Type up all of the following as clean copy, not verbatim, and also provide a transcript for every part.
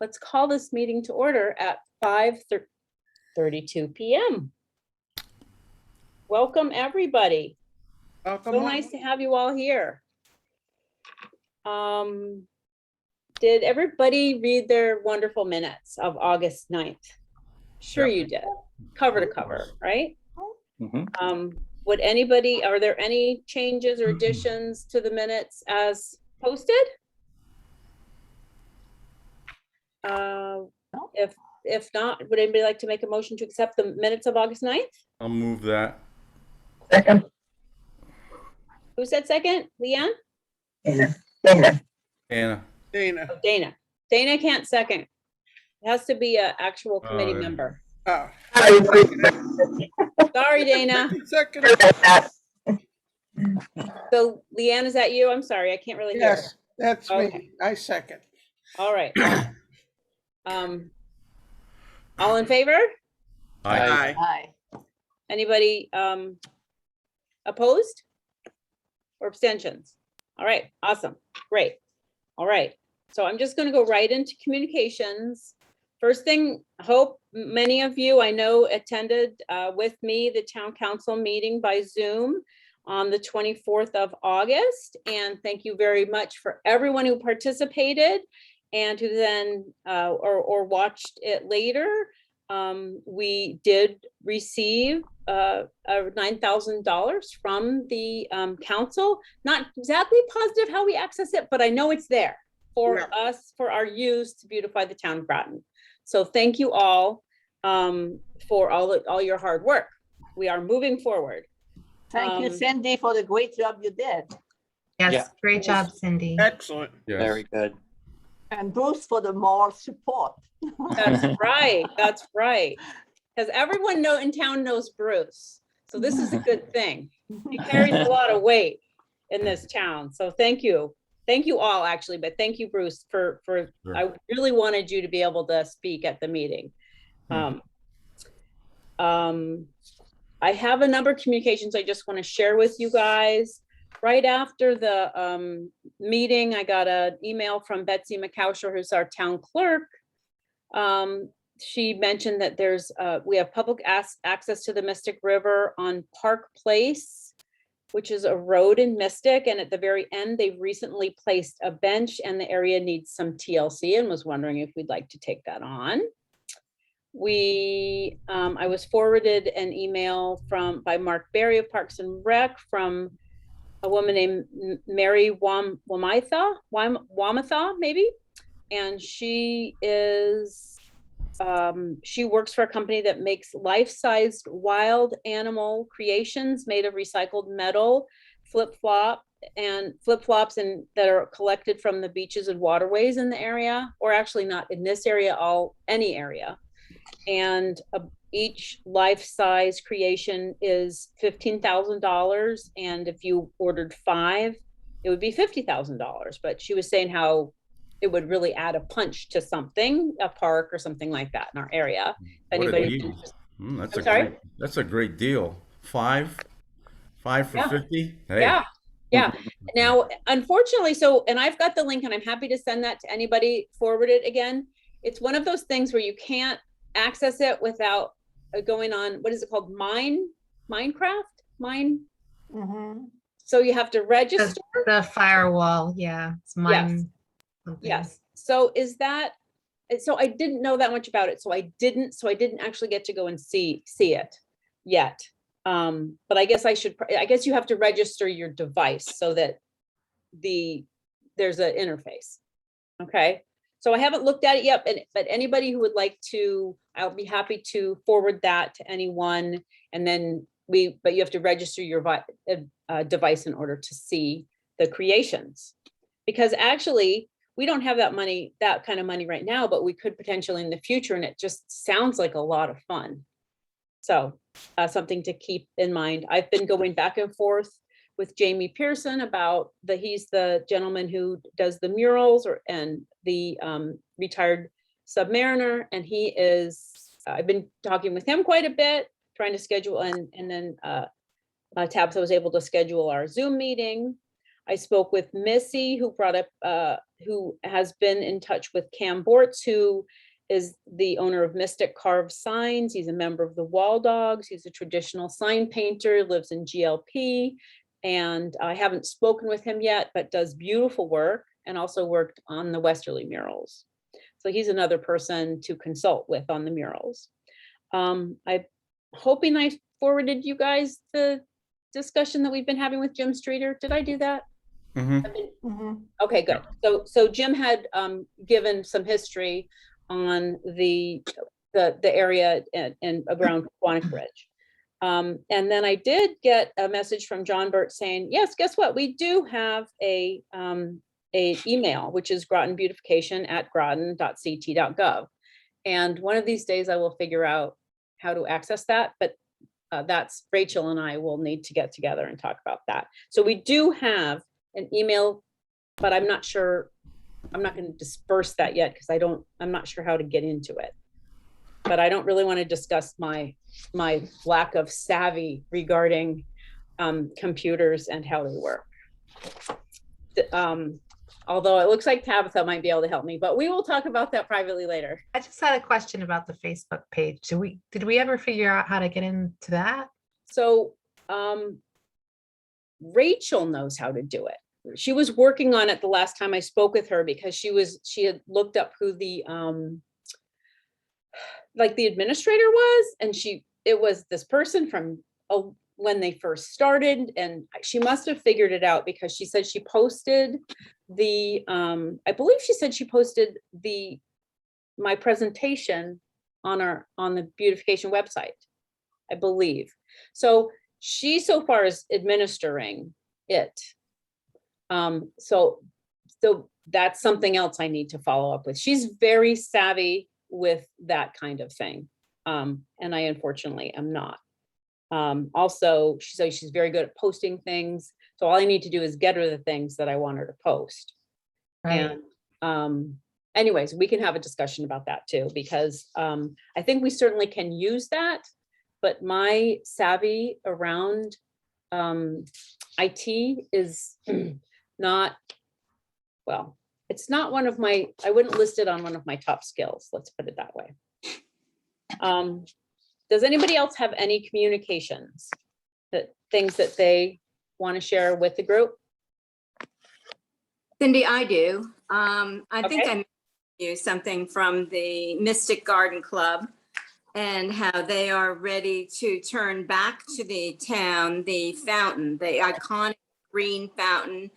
let's call this meeting to order at 5:32 p.m. Welcome, everybody. Welcome. So nice to have you all here. Did everybody read their wonderful minutes of August 9th? Sure you did. Cover to cover, right? Would anybody, are there any changes or additions to the minutes as posted? If not, would anybody like to make a motion to accept the minutes of August 9th? I'll move that. Second. Who said second? Leanne? Dana. Anna. Dana. Oh, Dana. Dana can't second. It has to be an actual committee yeah. member. Oh, Sorry, Dana. second. So Leanne, is that you? I'm sorry, I can't really hear. Yes, that's Okay. me. I second. All right. All in favor? Aye. Aye. Anybody opposed or abstentions? All right, awesome, great. All right, so I'm just going to go right into communications. First thing, hope many of you I know attended with me the town council meeting by Zoom on the 24th of August. And thank you very much for everyone who participated and who then or watched it later. We did receive $9,000 from the council. Not exactly positive how we access it, but I know it's there for us, for our use to beautify the town of Groton. So thank you all for all your hard work. We are moving forward. Thank you, Cindy, for the great job you did. Yes, Yeah. great job, Cindy. Excellent. Yes. Very good. And Bruce for the moral support. That's right. That's right. Because everyone in town knows Bruce. So this is a good thing. He carries a lot of weight in this town. So thank you. Thank you all, actually, but thank you, Bruce, for Sure. I really wanted you to be able to speak at the meeting. I have a number of communications I just want to share with you guys. Right after the meeting, I got an email from Betsy McCousher, who's our town clerk. She mentioned that we have public access to the Mystic River on Park Place, which is a road in Mystic. And at the very end, they've recently placed a bench and the area needs some TLC and was wondering if we'd like to take that on. I was forwarded an email by Mark Berry of Parks and Rec from a woman named Mary Wamatha, maybe. And she works for a company that makes life-sized wild animal creations made of recycled metal, flip-flops that are collected from the beaches and waterways in the area, or actually not in this area, any area. And each life-size creation is $15,000. And if you ordered 5, it would be $50,000. But she was saying how it would really add a punch to something, a park or something like that in our area. What a Anybody? deal. That's I'm a sorry? great, that's a great deal. 5 for Yeah. 50. Hey. Yeah. Now, unfortunately, and I've got the link and I'm happy to send that to anybody, forward it again. It's one of those things where you can't access it without going on, what is it called? Minecraft? So you have to register. The firewall, yeah, it's mine. something. Yes. So so I didn't know that much about it. So I didn't actually get to go and see it yet. But I guess you have to register your device so that there's an interface. Okay. So I haven't looked at it yet, but anybody who would like to, I'll be happy to forward that to anyone. And then but you have to register your device in order to see the creations. Because actually, we don't have that kind of money right now, but we could potentially in the future. And it just sounds like a lot of fun. So something to keep in mind. I've been going back and forth with Jamie Pearson about he's the gentleman who does the murals and the retired submariner. And I've been talking with him quite a bit, trying to schedule, and then Tabitha was able to schedule our Zoom meeting. I spoke with Missy, who brought up who has been in touch with Cam Bortz, who is the owner of Mystic Carved Signs. He's a member of the Wall Dogs. He's a traditional sign painter, lives in GLP. And I haven't spoken with him yet, but does beautiful work and also worked on the Westerly murals. So he's another person to consult with on the murals. I'm hoping I forwarded you guys the discussion that we've been having with Jim Streeter. Did I do that? Okay, good. So Jim had given some history on the area and around Quantic Bridge. And then I did get a message from John Burt saying, yes, guess what? We do have a email, which is grotonbeautification@groton.ct.gov. And one of these days I will figure out how to access that, but that's Rachel and I will need to get together and talk about that. So we do have an email, but I'm not sure, I'm not going to disperse that yet because I'm not sure how to get into it. But I don't really want to discuss my lack of savvy regarding computers and how they work. Although it looks like Tabitha might be able to help me, but we will talk about that privately later. I just had a question about the Facebook page. Did we ever figure out how to get into that? So Rachel knows how to do it. She was working on it the last time I spoke with her because she had looked up who the like the administrator was, and it was this person from when they first started, and she must have figured it out because she said she posted the I believe she said she posted my presentation on the beautification website, I believe. So she so far is administering it. So that's something else I need to follow up with. She's very savvy with that kind of thing. And I unfortunately am not. Also, she says she's very good at posting things. So all I need to do is get her the things that I want her to post. Right. And anyways, we can have a discussion about that too, because I think we certainly can use that, but my savvy around IT is not, well, it's not one of my, I wouldn't list it on one of my top skills. Let's put it that way. Does anybody else have any communications, things that they want to share with the group? Cindy, I do. I think Okay. I mentioned you something from the Mystic Garden Club and how they are ready to turn back to the town, the fountain, the iconic green fountain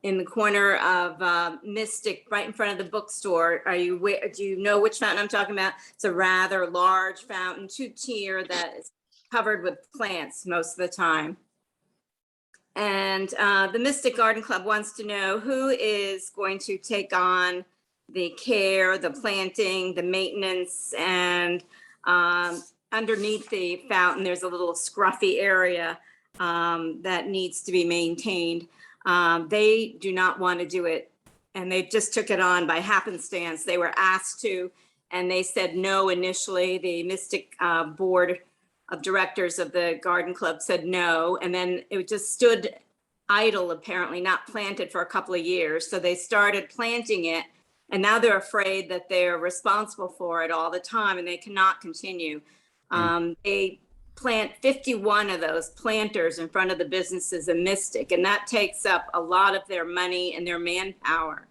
in the corner of Mystic, right in front of the bookstore. Do you know which fountain I'm talking about? It's a rather large fountain, two-tier, that is covered with plants most of the time. And the Mystic Garden Club wants to know who is going to take on the care, the planting, the maintenance, and underneath the fountain, there's a little scruffy area that needs to be maintained. They do not want to do it, and they just took it on by happenstance. They were asked to, and they said no initially. The Mystic board of directors of the garden club said no, and then it just stood idle, apparently not planted for a couple of years. So they started planting it, and now they're afraid that they're responsible for it all the time, and they cannot continue. They plant 51 of those planters in front of the businesses in Mystic, and that takes up a lot of their money and their manpower.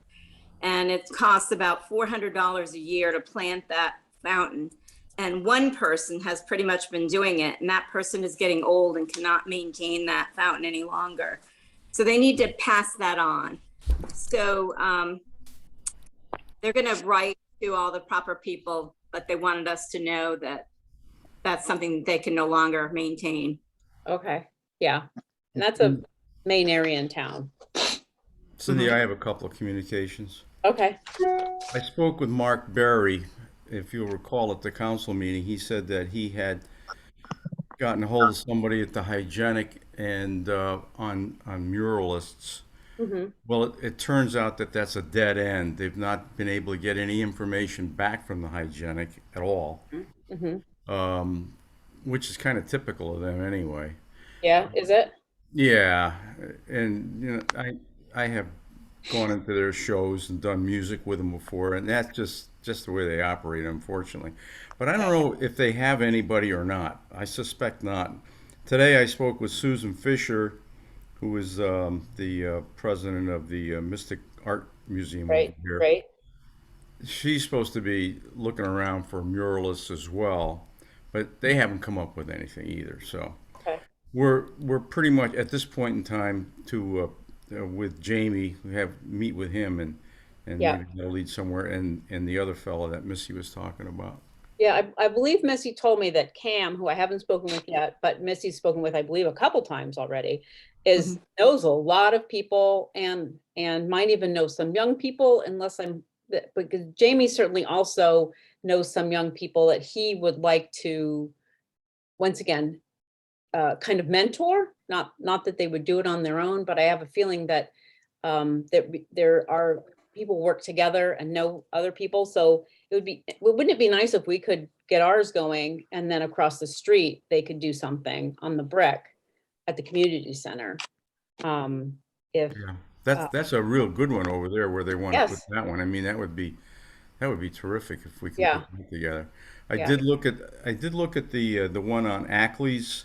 And it costs about $400 a year to plant that fountain. And one person has pretty much been doing it, and that person is getting old and cannot maintain that fountain any longer. So they need to pass that on. So they're going to write to all the proper people, but they wanted us to know that that's something they can no longer maintain. Okay, yeah, and that's a main area in town. Cindy, I have a couple of communications. Okay, I spoke with Mark Berry, if you'll recall at the council meeting. He said that he had gotten a hold of somebody at the hygienic and on muralists. Well, it turns out that that's a dead end. They've not been able to get any information back from the hygienic at all, which is kind of typical of them anyway. yeah, is it? Yeah, and you know, I have gone into their shows and done music with them before, and that's just the way they operate, unfortunately. But I don't know if they have anybody or not. I suspect not. Today I spoke with Susan Fisher, who is the president of the Mystic Art Museum over Right, here. right. She's supposed to be looking around for muralists as well, but they haven't come up with anything either. So Okay. we're pretty much at this point in time to with Jamie, we have meet with him and Yeah. maybe they'll lead somewhere, and the other fellow that Missy was talking about. Yeah, I believe Missy told me that Cam, who I haven't spoken with yet, but Missy's spoken with, I believe, a couple times already, knows a lot of people and might even know some young people, unless because Jamie certainly also knows some young people that he would like to, once again, kind of mentor. Not that they would do it on their own, but I have a feeling that there are people work together and know other people. So wouldn't it be nice if we could get ours going and then across the street, they could do something on the brick at the community center? If, Yeah, that's a real good one over there where they want to put yes, that one. I mean, that would be terrific if we can yeah, put that together. I yeah. did look at the one on Ackley's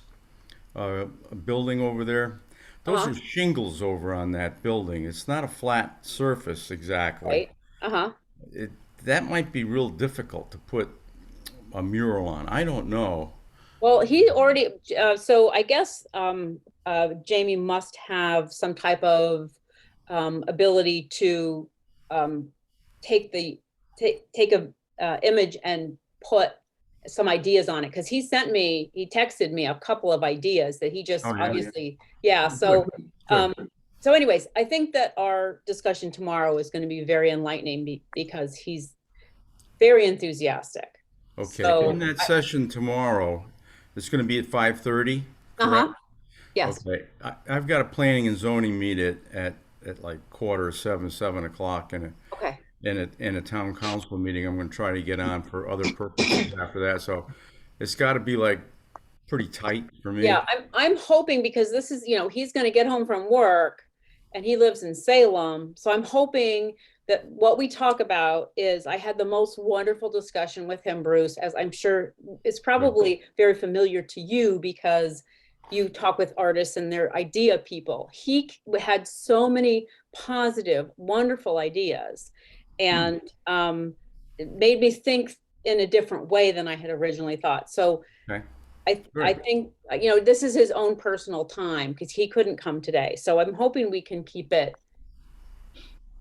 building over there. Those are shingles over on that building. It's not a flat surface exactly. Right, uh-huh. It that might be real difficult to put a mural on. I don't know. Well, he already, so I guess Jamie must have some type of ability to take take a image and put some ideas on it, because he texted me a couple of ideas that he just Oh yeah. obviously, yeah. So Good. so anyways, I think that our discussion tomorrow is going to be very enlightening because he's very enthusiastic. Okay. So In that session tomorrow, it's going to be at 5:30, correct? uh-huh, yes, Okay. I've got a planning and zoning meet at like 6:45, 7 o'clock, okay. and a town council meeting. I'm going to try to get on for other purposes after that. So it's got to be like pretty tight for me. Yeah, I'm hoping, because this is, he's gonna get home from work and he lives in Salem. So I'm hoping that what we talk about is, I had the most wonderful discussion with him, Bruce, as I'm sure it's probably very familiar to you because you talk with artists and their idea people. He had so many positive, wonderful ideas, and it made me think in a different way than I had originally thought. So Okay. I think, this is his own personal time because he couldn't come today. So I'm hoping we can keep it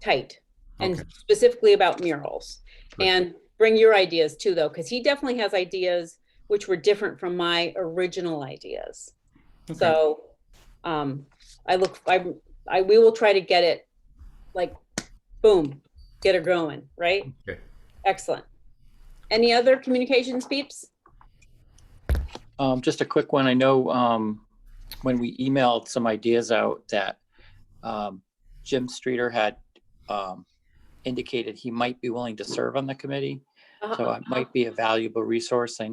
tight and Okay. specifically about murals. Good. And bring your ideas too, though, because he definitely has ideas which were different from my original ideas. Okay. So we will try to get it like, boom, get it going, right? Okay. Excellent. Any other communications, peeps? Just a quick one. I know when we emailed some ideas out that Jim Streeter had indicated he might be willing to serve on the committee. So it might be a valuable resource. I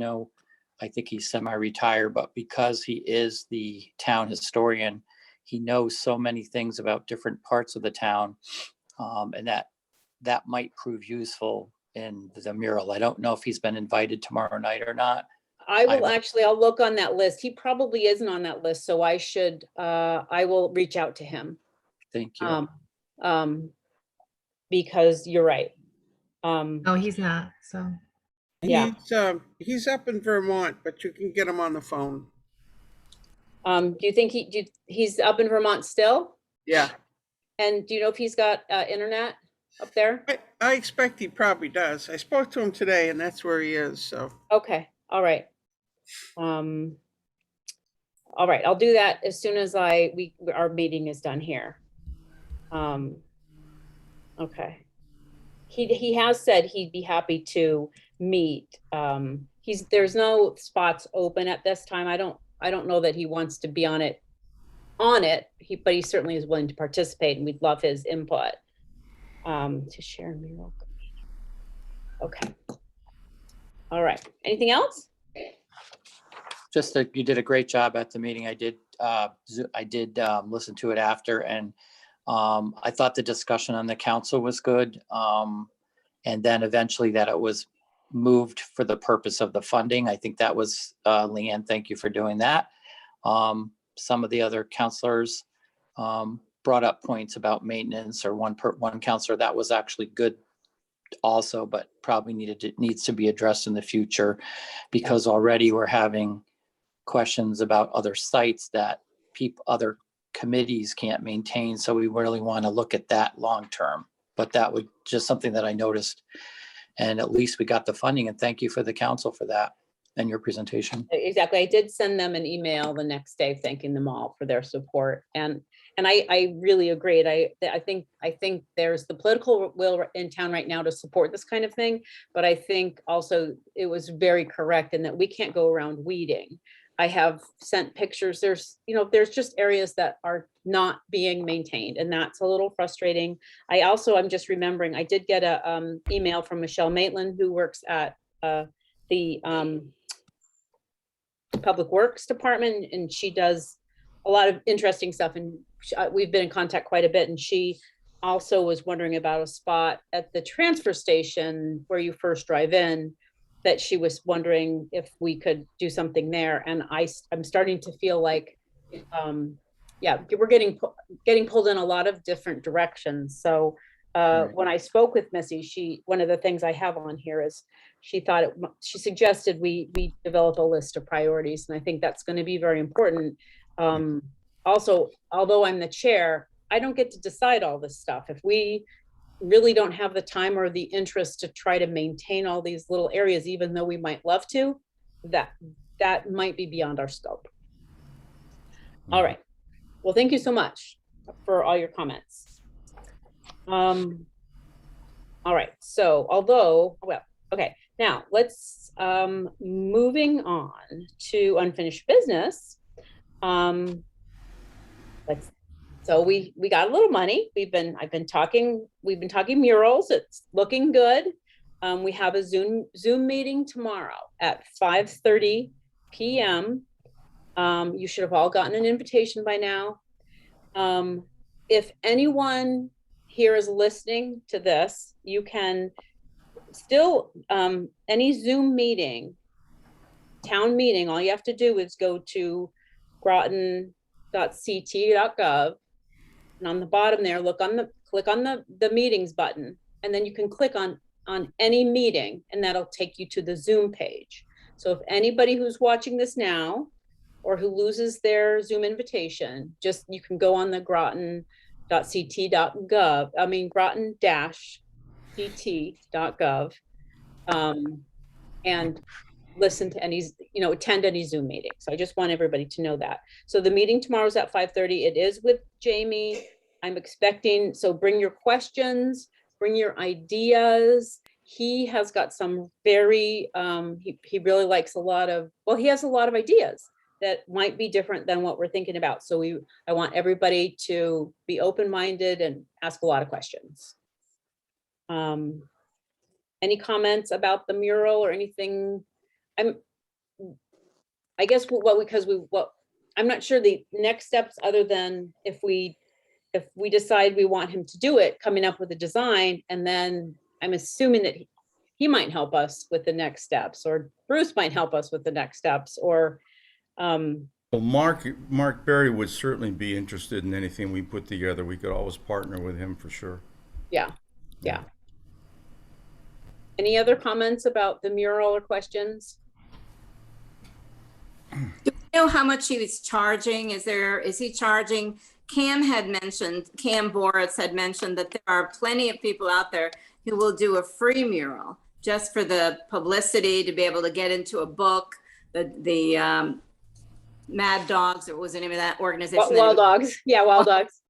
think he's semi-retired, but because he is the town historian, he knows so many things about different parts of the town, and that might prove useful in the mural. I don't know if he's been invited tomorrow night or not. I'll look on that list. He probably isn't on that list, so I will reach out to him. Thank you. Because you're right. No, he's not. So Yeah. He's up in Vermont, but you can get him on the phone. Do you think he's up in Vermont still? Yeah, And do you know if he's got internet up there? I expect he probably does. I spoke to him today, and that's where he is. So Okay, all right. All right, I'll do that as soon as our meeting is done here. Okay. He has said he'd be happy to meet. There's no spots open at this time. I don't know that he wants to be on it, but he certainly is willing to participate, and we'd love his input. To share mural. Okay. All right. Anything else? Just that you did a great job at the meeting. I did listen to it after, and I thought the discussion on the council was good. And then eventually that it was moved for the purpose of the funding. I think that was, Leanne, thank you for doing that. Some of the other counselors brought up points about maintenance, or one counselor that was actually good also, but probably needs to be addressed in the future, because already we're having questions about other sites that other committees can't maintain. So we really want to look at that long-term, but that was just something that I noticed. And at least we got the funding, and thank you for the council for that and your presentation. Exactly. I did send them an email the next day thanking them all for their support. And I really agreed. I think there's the political will in town right now to support this kind of thing. But I think also it was very correct in that we can't go around weeding. I have sent pictures. There's just areas that are not being maintained, and that's a little frustrating. I'm just remembering, I did get a email from Michelle Maitland, who works at the Public Works Department, and she does a lot of interesting stuff, and we've been in contact quite a bit. And she also was wondering about a spot at the transfer station where you first drive in, that she was wondering if we could do something there. And I'm starting to feel like, we're getting pulled in a lot of different directions. So when I spoke with Missy, one of the things I have on here is she suggested we develop a list of priorities. And I think that's going to be very important. Also, although I'm the chair, I don't get to decide all this stuff. If we really don't have the time or the interest to try to maintain all these little areas, even though we might love to, that might be beyond our scope. All right. Well, thank you so much for all your comments. All right. So okay. Now let's, moving on to unfinished business. So we got a little money. We've been talking murals. It's looking good. We have a Zoom meeting tomorrow at 5:30 p.m. You should have all gotten an invitation by now. If anyone here is listening to this, you can still, any Zoom meeting, town meeting, all you have to do is go to groton.ct.gov. And on the bottom there, click on the meetings button, and then you can click on any meeting, and that'll take you to the Zoom page. So if anybody who's watching this now, or who loses their Zoom invitation, you can go on the groton.ct.gov, groton-ct.gov, and listen to attend any Zoom meeting. So I just want everybody to know that. So the meeting tomorrow is at 5:30. It is with Jamie. I'm expecting, so bring your questions, bring your ideas. He has got some very, he really likes he has a lot of ideas that might be different than what we're thinking about. So I want everybody to be open-minded and ask a lot of questions. Any comments about the mural or anything? I guess I'm not sure the next steps, other than if we decide we want him to do it, coming up with a design, and then I'm assuming that he might help us with the next steps, or Bruce might help us with the next steps, or Well, Mark Berry would certainly be interested in anything we put together. We could always partner with him for sure. Yeah. Any other comments about the mural or questions? Do we know how much he was charging? Is he charging? Cam Boritz had mentioned that there are plenty of people out there who will do a free mural just for the publicity, to be able to get into a book. The Mad Dogs, or what was the name of that organization? Wild Dogs. Yeah, Wild Dogs.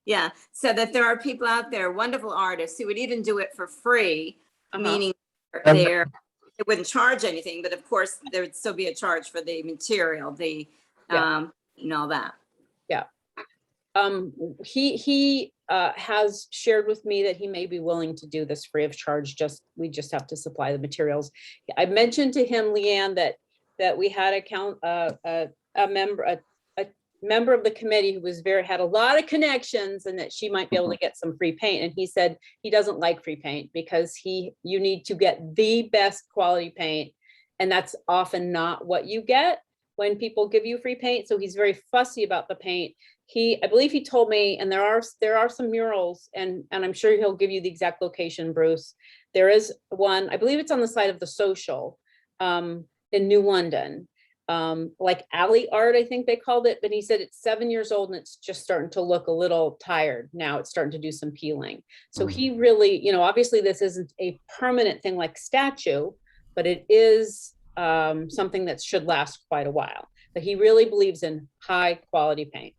Yeah, so that there are people out there, wonderful artists, who would even do it for free, meaning they wouldn't charge anything, but of course there would still be a charge for the material, and all that. Yeah. He has shared with me that he may be willing to do this free of charge. We just have to supply the materials. I mentioned to him, Leanne, that we had a member of the committee who was had a lot of connections, and that she might be able to get some free paint. And he said he doesn't like free paint because you need to get the best quality paint. And that's often not what you get when people give you free paint. So he's very fussy about the paint. I believe he told me, and there are some murals, and I'm sure he'll give you the exact location, Bruce. There is one, I believe it's on the side of the Social, in New London, like alley art, I think they called it. But he said it's 7 years old and it's just starting to look a little tired. Now it's starting to do some peeling. So he really, obviously this isn't a permanent thing like statue, but it is something that should last quite a while. But he really believes in high quality paint.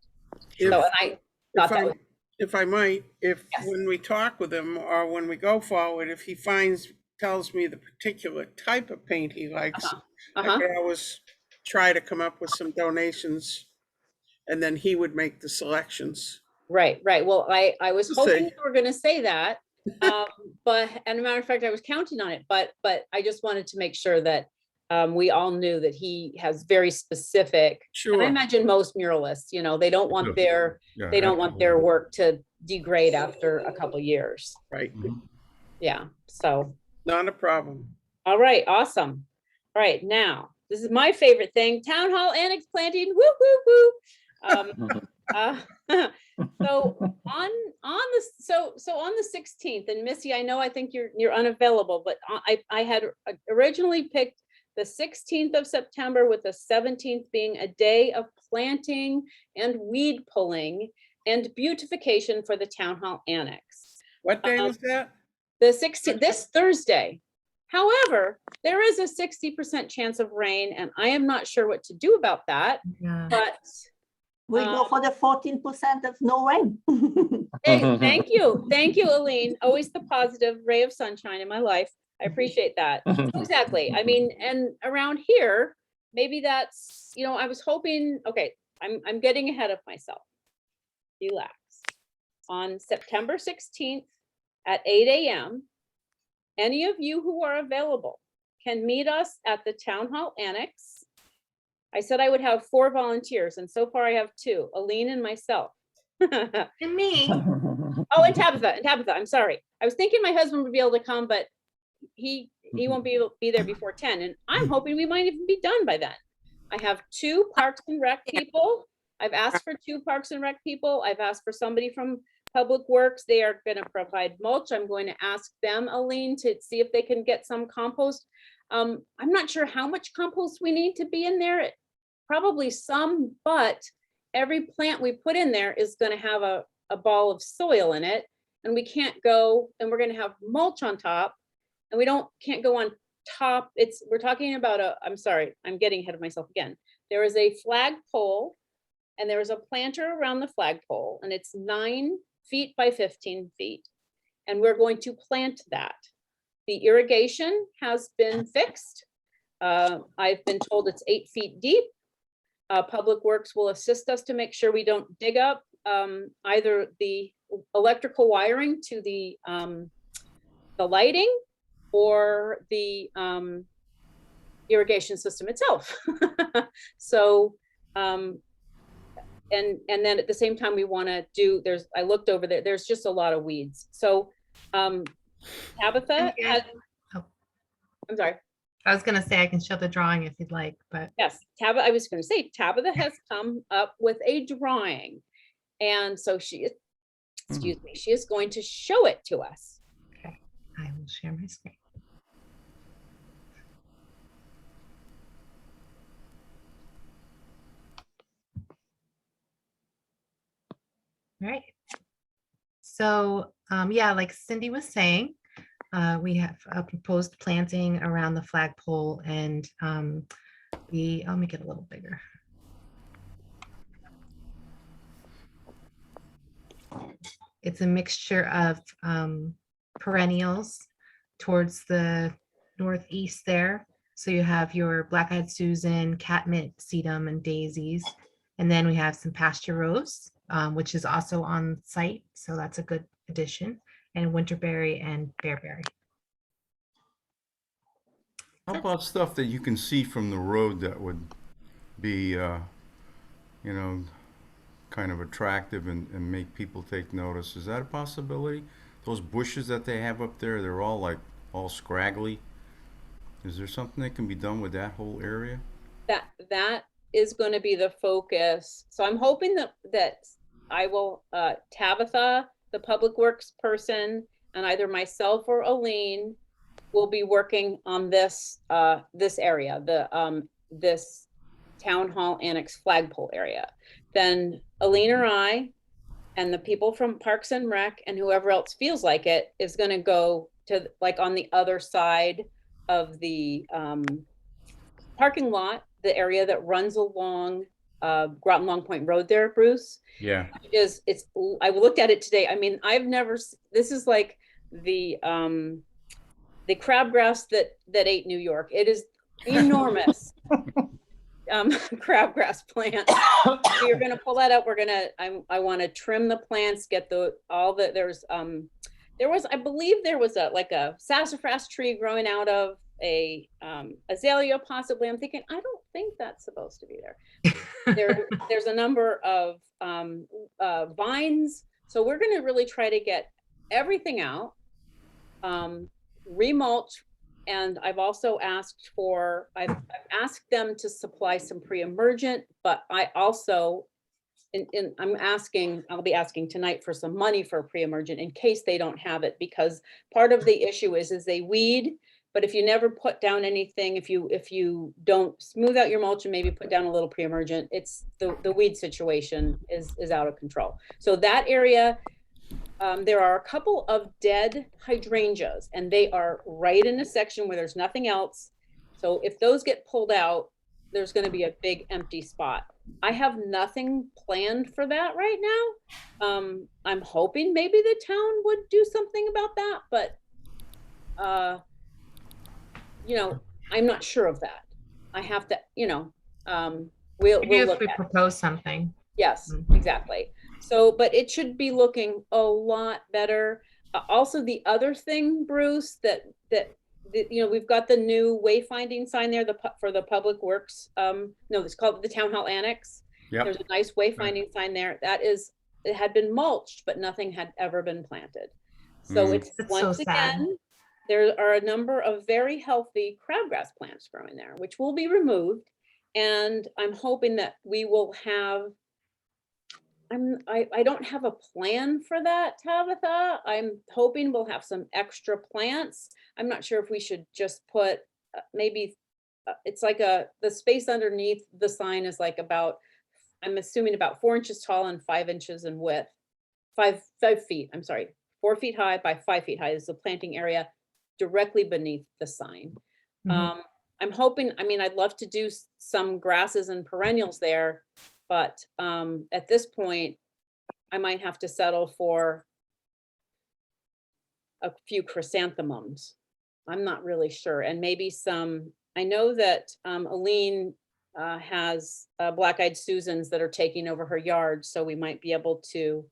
If- So, and I thought that was, If I might, Yes. when we talk with him or when we go forward, if he tells me the particular type of paint he likes, I could always try to come up with some donations, and then he would make the selections. right. Well, I was We'll hoping see. you were going to say that, but and a matter of fact, I was counting on it. But I just wanted to make sure that we all knew that he has very specific. And I Sure. imagine most muralists, they don't want Yeah. they don't want their work to degrade after a couple years. Right. Yeah. So, Not a problem. all right, awesome. All right, now this is my favorite thing: town hall annex planting. Woo woo woo. So on the 16th, and Missy, I think you're unavailable, but I had originally picked the 16th of September, with the 17th being a day of planting and weed pulling and beautification for the town hall annex. What day was that? The 16th, this Thursday. However, there is a 60% chance of rain, and I am not sure what to do about that, Yeah. but We go for the 14% of no rain. hey, thank you, Aline. Always the positive ray of sunshine in my life. I appreciate that. Exactly. I mean, and around here, maybe that's, I was hoping, okay, I'm getting ahead of myself. Relax. On September 16th at 8 a.m., any of you who are available can meet us at the Town Hall Annex. I said I would have 4 volunteers, and so far I have 2, Aline and myself. And me. Oh, and Tabitha, I'm sorry. I was thinking my husband would be able to come, but he won't be able to be there before 10, and I'm hoping we might even be done by then. I have 2 Parks and Rec people. I've asked for 2 Parks and Rec people. I've asked for somebody from Public Works. They are going to provide mulch. I'm going to ask them, Aline, to see if they can get some compost. I'm not sure how much compost we need to be in there. Probably some, but every plant we put in there is going to have a ball of soil in it, and we can't go, and we're going to have mulch on top, and we can't go on top. We're talking about I'm sorry, I'm getting ahead of myself again. There is a flagpole, and there is a planter around the flagpole, and it's 9 feet by 15 feet. And we're going to plant that. The irrigation has been fixed. I've been told it's 8 feet deep. Public Works will assist us to make sure we don't dig up either the electrical wiring to the lighting or the irrigation system itself. So, and then at the same time, we want to do, I looked over there, there's just a lot of weeds. So Tabitha has, I'm sorry. I was gonna say I can show the drawing if you'd like, but Yes, I was going to say, Tabitha has come up with a drawing. And so she is going to show it to us. okay, I will share my screen. All right. So, yeah, like Cindy was saying, we have a proposed planting around the flagpole, and I'll make it a little bigger. It's a mixture of perennials towards the northeast there. So you have your black-eyed Susan, catmint, sedum, and daisies. And then we have some pasture rose, which is also on site. So that's a good addition. And winterberry and bearberry. How about stuff that you can see from the road that would be, kind of attractive and make people take notice. Is that a possibility? Those bushes that they have up there, they're all like, all scraggly. Is there something that can be done with that whole area? That is going to be the focus. So I'm hoping that I will, Tabitha, the public works person, and either myself or Aline will be working on this area, this town hall annex flagpole area. Then Aline or I and the people from Parks and Rec and whoever else feels like it is going to go to like on the other side of the parking lot, the area that runs along Groton Long Point Road there, Bruce. Yeah. I looked at it today. I mean, this is like the crabgrass that ate New York. It is enormous. Crabgrass plant. You're going to pull that up. I want to trim the plants, get I believe there was a sassafras tree growing out of a azalea possibly. I'm thinking, I don't think that's supposed to be there. There's a number of vines. So we're going to really try to get everything out, remulch. And I've also asked I've asked them to supply some pre-emergent, but I also, I'll be asking tonight for some money for pre-emergent in case they don't have it, because part of the issue is they weed, but if you never put down anything, if you don't smooth out your mulch and maybe put down a little pre-emergent, it's the weed situation is out of control. So that area, there are a couple of dead hydrangeas and they are right in a section where there's nothing else. So if those get pulled out, there's going to be a big empty spot. I have nothing planned for that right now. I'm hoping maybe the town would do something about that, but I'm not sure of that. I have to, we'll look if we at it. propose something. Yes, exactly. So, but it should be looking a lot better. Also, the other thing, Bruce, that we've got the new wayfinding sign there, for the public works. No, it's called the Town Hall Annex. Yep. There's a nice wayfinding sign there. It had been mulched, but nothing had ever been planted. So it's That's once so sad. again, there are a number of very healthy crabgrass plants growing there, which will be removed. And I'm hoping that we will have, I don't have a plan for that, Tabitha. I'm hoping we'll have some extra plants. I'm not sure if we should just put maybe it's like the space underneath the sign is like I'm assuming about 4 inches tall and 5 inches in width. 5 feet, I'm sorry, 4 feet high by 5 feet high is the planting area directly beneath the sign. I'm hoping, I'd love to do some grasses and perennials there, but at this point, I might have to settle for a few chrysanthemums. I'm not really sure. And maybe I know that Aline has black-eyed Susans that are taking over her yard, so we might be able to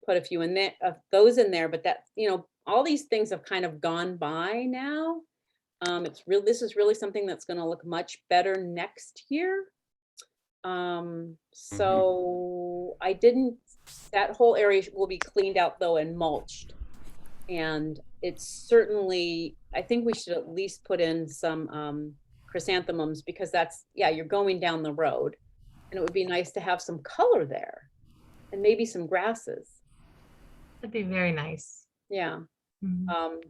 put a few in there, those in there, but that, all these things have kind of gone by now. This is really something that's going to look much better next year. So that whole area will be cleaned out though and mulched. And it's certainly, I think we should at least put in some chrysanthemums, because you're going down the road and it would be nice to have some color there and maybe some grasses. That'd be very nice. Yeah. Mhm.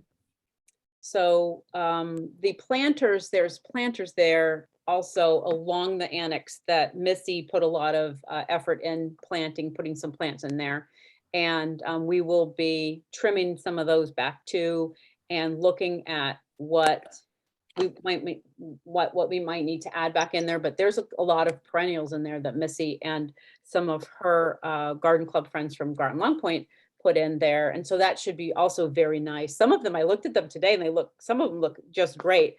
So the planters, there's planters there also along the annex that Missy put a lot of effort in planting, putting some plants in there. And we will be trimming some of those back too, and looking at what we might need to add back in there. But there's a lot of perennials in there that Missy and some of her garden club friends from Groton Long Point put in there. And so that should be also very nice. Some of them, I looked at them today and some of them look just great.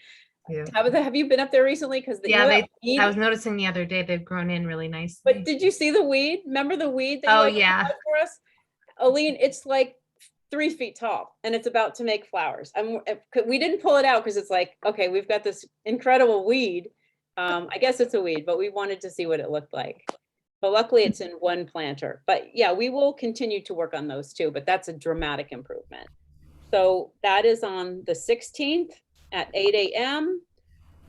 Yeah. Have you been up there recently? Because I was noticing the other day they've grown in really nicely. But did you see the weed? Remember the weed that you yeah. got for us? Aline, it's like 3 feet tall and it's about to make flowers. We didn't pull it out because it's like, okay, we've got this incredible weed. I guess it's a weed, but we wanted to see what it looked like. But luckily it's in one planter. But yeah, we will continue to work on those too, but that's a dramatic improvement. So that is on the 16th at 8 a.m.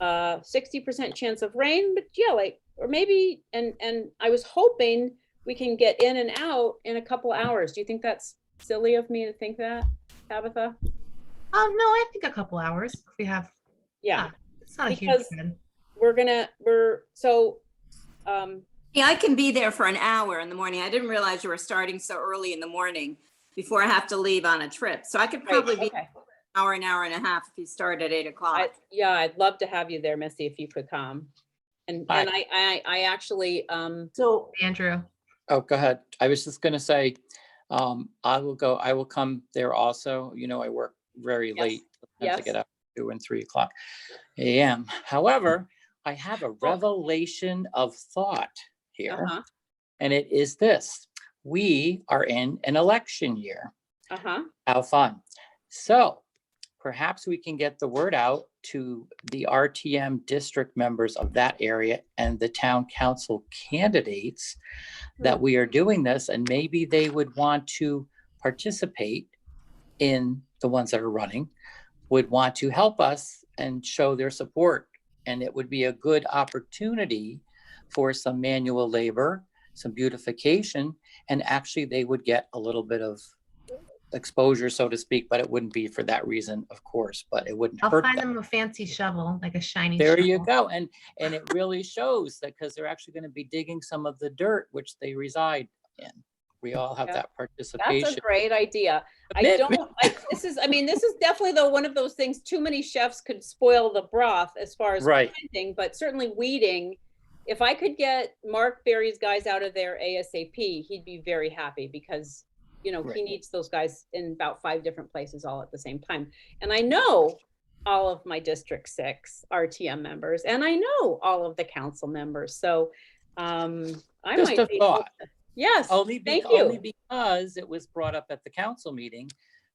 60% chance of rain, but yeah, like, or maybe, and I was hoping we can get in and out in a couple hours. Do you think that's silly of me to think that, Tabitha? Oh, no, I think a couple hours. We have, Yeah, it's not a huge because spread. Yeah, I can be there for an hour in the morning. I didn't realize you were starting so early in the morning before I have to leave on a trip. So I could probably be okay. an hour and a half if you start at 8 o'clock. Yeah, I'd love to have you there, Missy, if you could come. And I actually, So Andrew. Oh, go ahead. I was just gonna say, I will come there also. You know, I work very Yes. late. Sometimes I Yes. get up 2 and 3 o'clock AM. However, I have a revelation of thought here, uh-huh, and it is this: we are in an election year. uh-huh. How fun! So perhaps we can get the word out to the RTM district members of that area and the town council candidates that we are doing this, and maybe they would want to participate in the ones that are running, would want to help us and show their support. And it would be a good opportunity for some manual labor, some beautification, and actually they would get a little bit of exposure, so to speak, but it wouldn't be for that reason, of course, but it wouldn't I'll hurt find them. them a fancy shovel, like a shiny There shovel. you go. And it really shows that, because they're actually going to be digging some of the dirt which they reside in. We all have Yeah. that That's participation. a great idea. This is definitely though one of those things, too many chefs could spoil the broth as far as Right. planting, but certainly weeding. If I could get Mark Berry's guys out of there ASAP, he'd be very happy because, you know, Right. he needs those guys in about 5 different places all at the same time. And I know all of my District 6 RTM members, and I know all of the council members. So I Just might a be thought. Yes, Only thank you. because it was brought up at the council meeting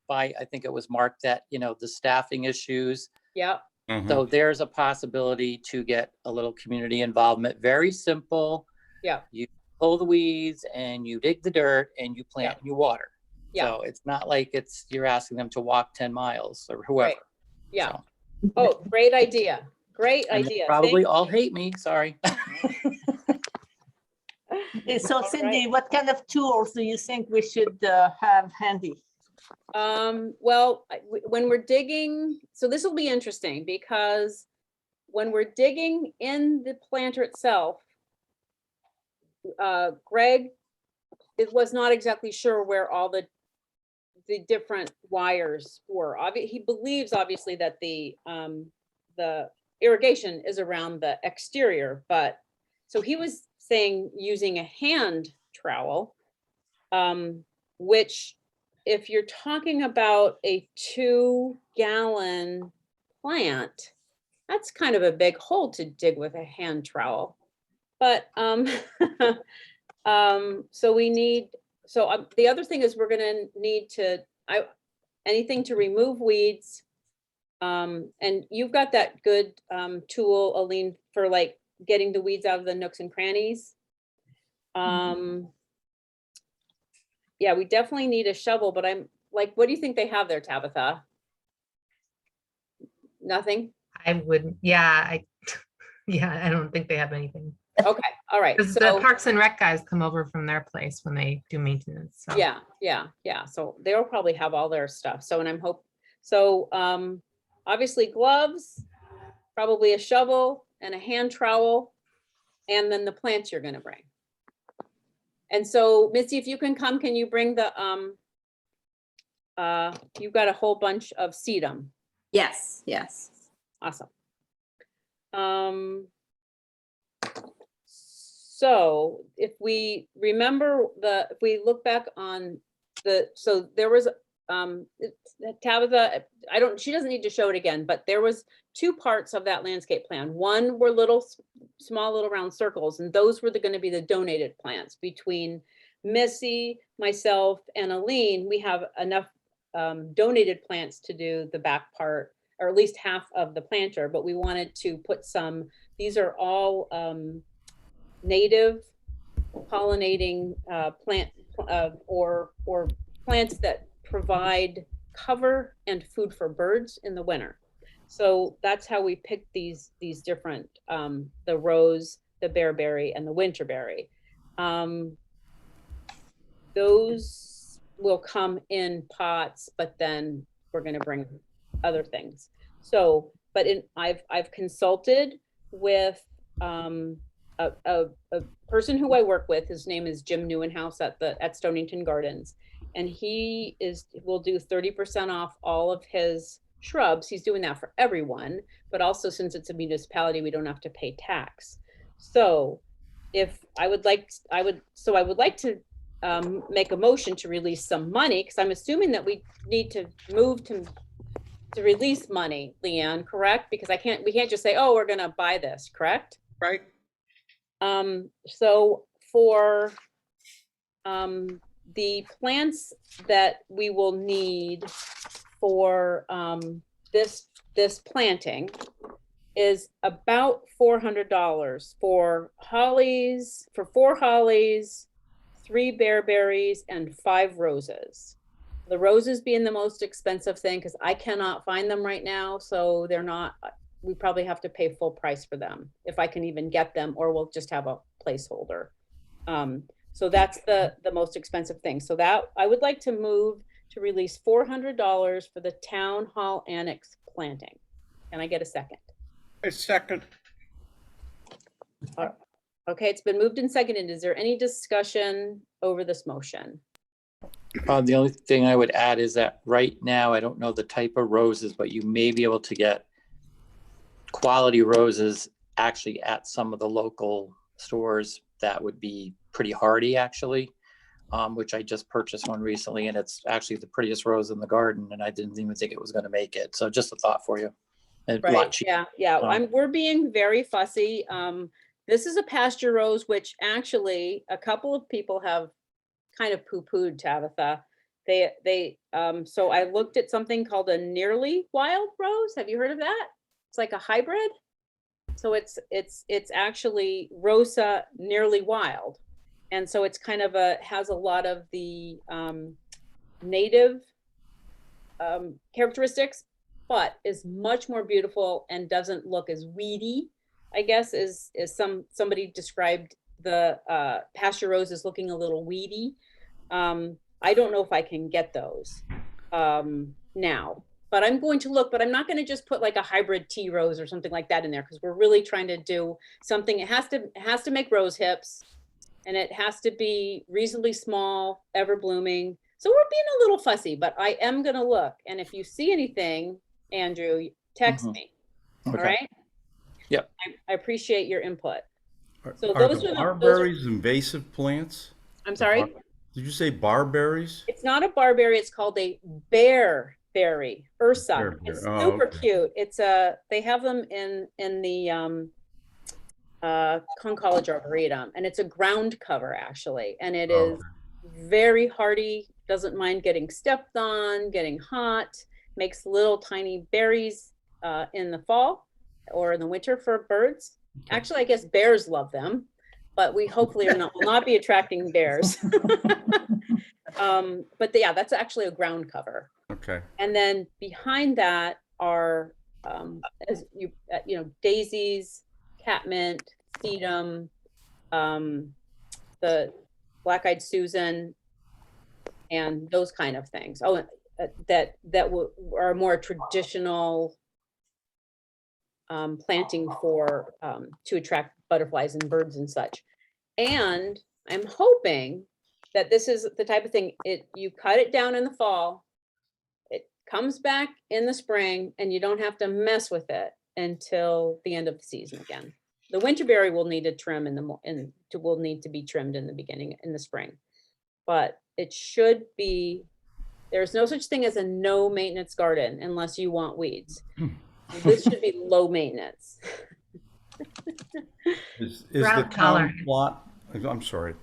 by, I think it was Mark, that, you know, the staffing issues. Yeah, So there's a possibility to get a little community involvement. Very simple. yeah, You pull the weeds and you dig the dirt and you plant and you water. yeah. So it's not like you're asking them to walk 10 miles or whoever. Right. Yeah. So, Oh, great idea. Great and they'll idea. probably Thank all hate me, sorry. so All Cindy, right. what kind of tools do you think we should have handy? Well, when we're digging, so this will be interesting because when we're digging in the planter itself, Greg, it was not exactly sure where all the different wires were. He believes obviously that the irrigation is around the exterior, but so he was saying using a hand trowel, which if you're talking about a 2-gallon plant, that's kind of a big hole to dig with a hand trowel. But so we need, the other thing is we're gonna need to, anything to remove weeds. And you've got that good tool, Aline, for like getting the weeds out of the nooks and crannies. Yeah, we definitely need a shovel, but I'm like, what do you think they have there, Tabitha? Nothing? I wouldn't, yeah, I don't think they have anything. Okay, all right. Because the Parks and Rec guys come over from their place when they do maintenance. So. Yeah. So they'll probably have all their stuff. So, and obviously gloves, probably a shovel and a hand trowel, and then the plants you're gonna bring. And so Missy, if you can come, can you bring the, you've got a whole bunch of sedum. Yes, yes. Awesome. So if we remember if we look back on so there was, Tabitha, she doesn't need to show it again, but there was 2 parts of that landscape plan. One were small little round circles, and those were going to be the donated plants. Between Missy, myself, and Aline, we have enough donated plants to do the back part, or at least half of the planter, but we wanted to put some, these are all native pollinating plant or plants that provide cover and food for birds in the winter. So that's how we picked these different, the rose, the bearberry, and the winterberry. Those will come in pots, but then we're going to bring other things. So, but I've consulted with a person who I work with. His name is Jim Newenhouse at Stonington Gardens, and he will do 30% off all of his shrubs. He's doing that for everyone, but also since it's a municipality, we don't have to pay tax. So if I would like to make a motion to release some money, because I'm assuming that we need to move to release money, Leanne, correct? Because we can't just say, oh, we're gonna buy this, correct? Right. So for the plants that we will need for this planting is about $400 for hollies, for 4 hollies, 3 bearberries, and 5 roses. The roses being the most expensive thing because I cannot find them right now, so they're not. We probably have to pay full price for them if I can even get them, or we'll just have a placeholder. So that's the most expensive thing. So that I would like to move to release $400 for the town hall annex planting. Can I get a second? A second. Okay, it's been moved and seconded. Is there any discussion over this motion? The only thing I would add is that right now, I don't know the type of roses, but you may be able to get quality roses actually at some of the local stores that would be pretty hardy actually, which I just purchased one recently, and it's actually the prettiest rose in the garden, and I didn't even think it was going to make it. So just a thought for you. And a lot Right, cheaper. yeah. We're being very fussy. This is a pasture rose, which actually a couple of people have kind of poo-pooed, Tabitha. So I looked at something called a nearly wild rose. Have you heard of that? It's like a hybrid. So it's actually Rosa nearly wild. And so it's kind of has a lot of the native characteristics, but is much more beautiful and doesn't look as weedy, I guess, as somebody described the pasture rose as looking a little weedy. I don't know if I can get those now, but I'm going to look, but I'm not going to just put like a hybrid tea rose or something like that in there, because we're really trying to do something. It has to make rose hips, and it has to be reasonably small, ever blooming. So we're being a little fussy, but I am going to look. And if you see anything, Andrew, text me. Okay. All right. Yep. I appreciate your input. So Are those the are barberries invasive plants? I'm sorry. Did you say barberries? It's not a barberry. It's called a bearberry. Ursa. Bearberry. It's Oh, super okay. cute. It's they have them in the Conn College Arboretum, and it's a ground cover actually, and it Oh, is very hardy. Doesn't mind getting stepped on, getting hot. Makes little tiny berries in the fall or in the winter for birds. Okay. Actually, I guess bears love them, but we hopefully will not be attracting bears. But yeah, that's actually a ground cover. Okay. And then behind that are, as you know, daisies, catmint, sedum, the black-eyed Susan, and those kind of things. Oh, that are more traditional planting for to attract butterflies and birds and such. And I'm hoping that this is the type of thing, you cut it down in the fall, it comes back in the spring, and you don't have to mess with it until the end of the season again. The winterberry will need a trim will need to be trimmed in the beginning, in the spring. But it should be, there's no such thing as a no maintenance garden unless you want weeds. This should be low maintenance. Is the Drought town tolerant. plot, I'm sorry,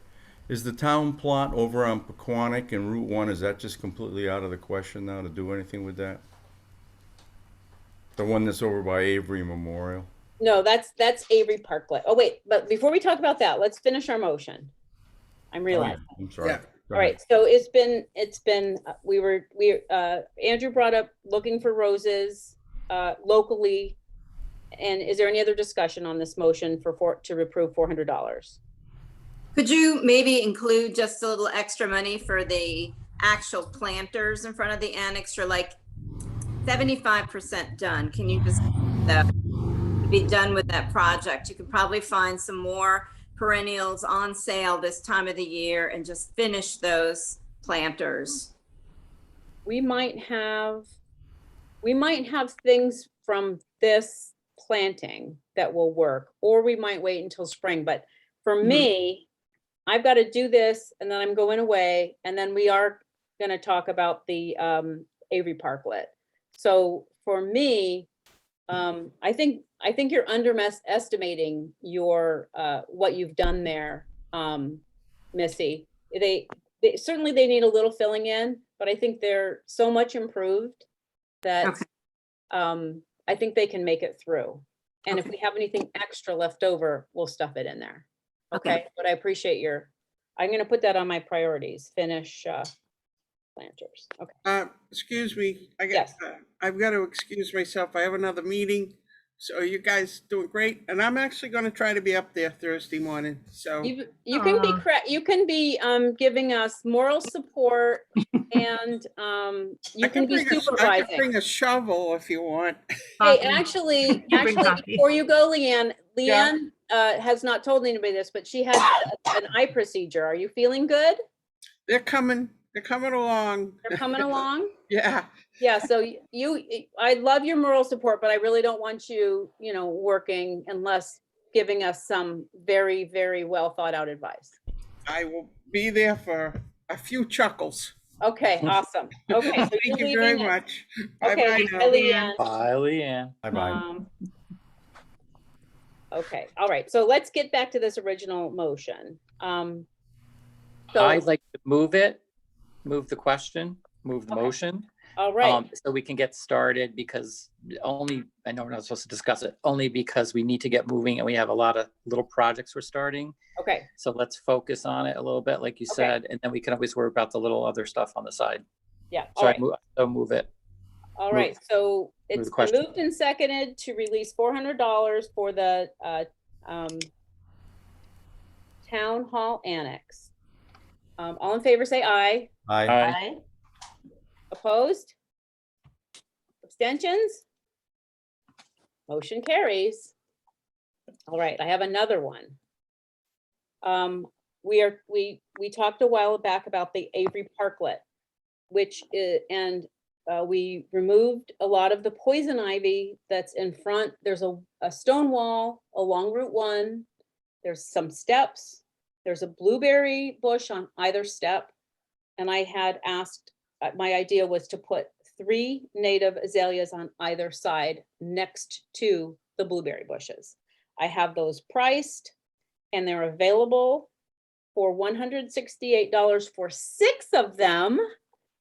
is the town plot over on Pequannock and Route 1, is that just completely out of the question now to do anything with that? The one that's over by Avery Memorial? No, that's Avery Parklet. Oh, wait, but before we talk about that, let's finish our motion. I'm realizing. I'm sorry. Yeah. Go All right, ahead. so Andrew brought up looking for roses locally. And is there any other discussion on this motion to approve $400? Could you maybe include just a little extra money for the actual planters in front of the annex, for like 75% done? Can you just be done with that project? You could probably find some more perennials on sale this time of the year and just finish those planters. We might have things from this planting that will work, or we might wait until spring. But for me, I've got to do this and then I'm going away, and then we are going to talk about the Avery Parklet. So for me, I think you're underestimating your what you've done there, Missy. They certainly need a little filling in, but I think they're so much improved that Okay. I think they can make it through. And if Okay. we have anything extra left over, we'll stuff it in there. Okay, but I appreciate I'm going to put that on my priorities. Finish planters. Okay. Excuse me, Yes. I've got to excuse myself. I have another meeting. So you guys doing great, and I'm actually going to try to be up there Thursday morning. So You can be giving us moral support, and you can be I can supervising. bring a shovel if you want. Hey, Coffee. actually, Bring coffee. before you go, Leanne Yeah. has not told anybody this, but she had an eye procedure. Are you feeling good? They're coming along. They're coming along? Yeah. Yeah, so I love your moral support, but I really don't want you, working unless giving us some very, very well thought out advice. I will be there for a few chuckles. Okay, awesome. Okay, so Thank you very much. Okay, Bye-bye now. bye, Leanne. Bye, Leanne. Bye-bye. Okay, all right, so let's get back to this original motion. So I'd like to move the question, move the Okay. motion. all right, So we can get started, because I know we're not supposed to discuss it, only because we need to get moving and we have a lot of little projects we're starting. okay, So let's focus on it a little bit, like you Okay. said, and then we can always worry about the little other stuff on the side. yeah, So all right. I'll move it. All right, so the it's been question. moved and seconded to release $400 for the Town Hall Annex. All in favor, say aye. Aye. Aye. Opposed? Abstentions? Motion carries. All right, I have another one. We talked a while back about the Avery Parklet, which is, and we removed a lot of the poison ivy that's in front. There's a stone wall along Route 1. There's some steps. There's a blueberry bush on either step. And I had asked, my idea was to put 3 native azaleas on either side next to the blueberry bushes. I have those priced and they're available for $168 for 6 of them,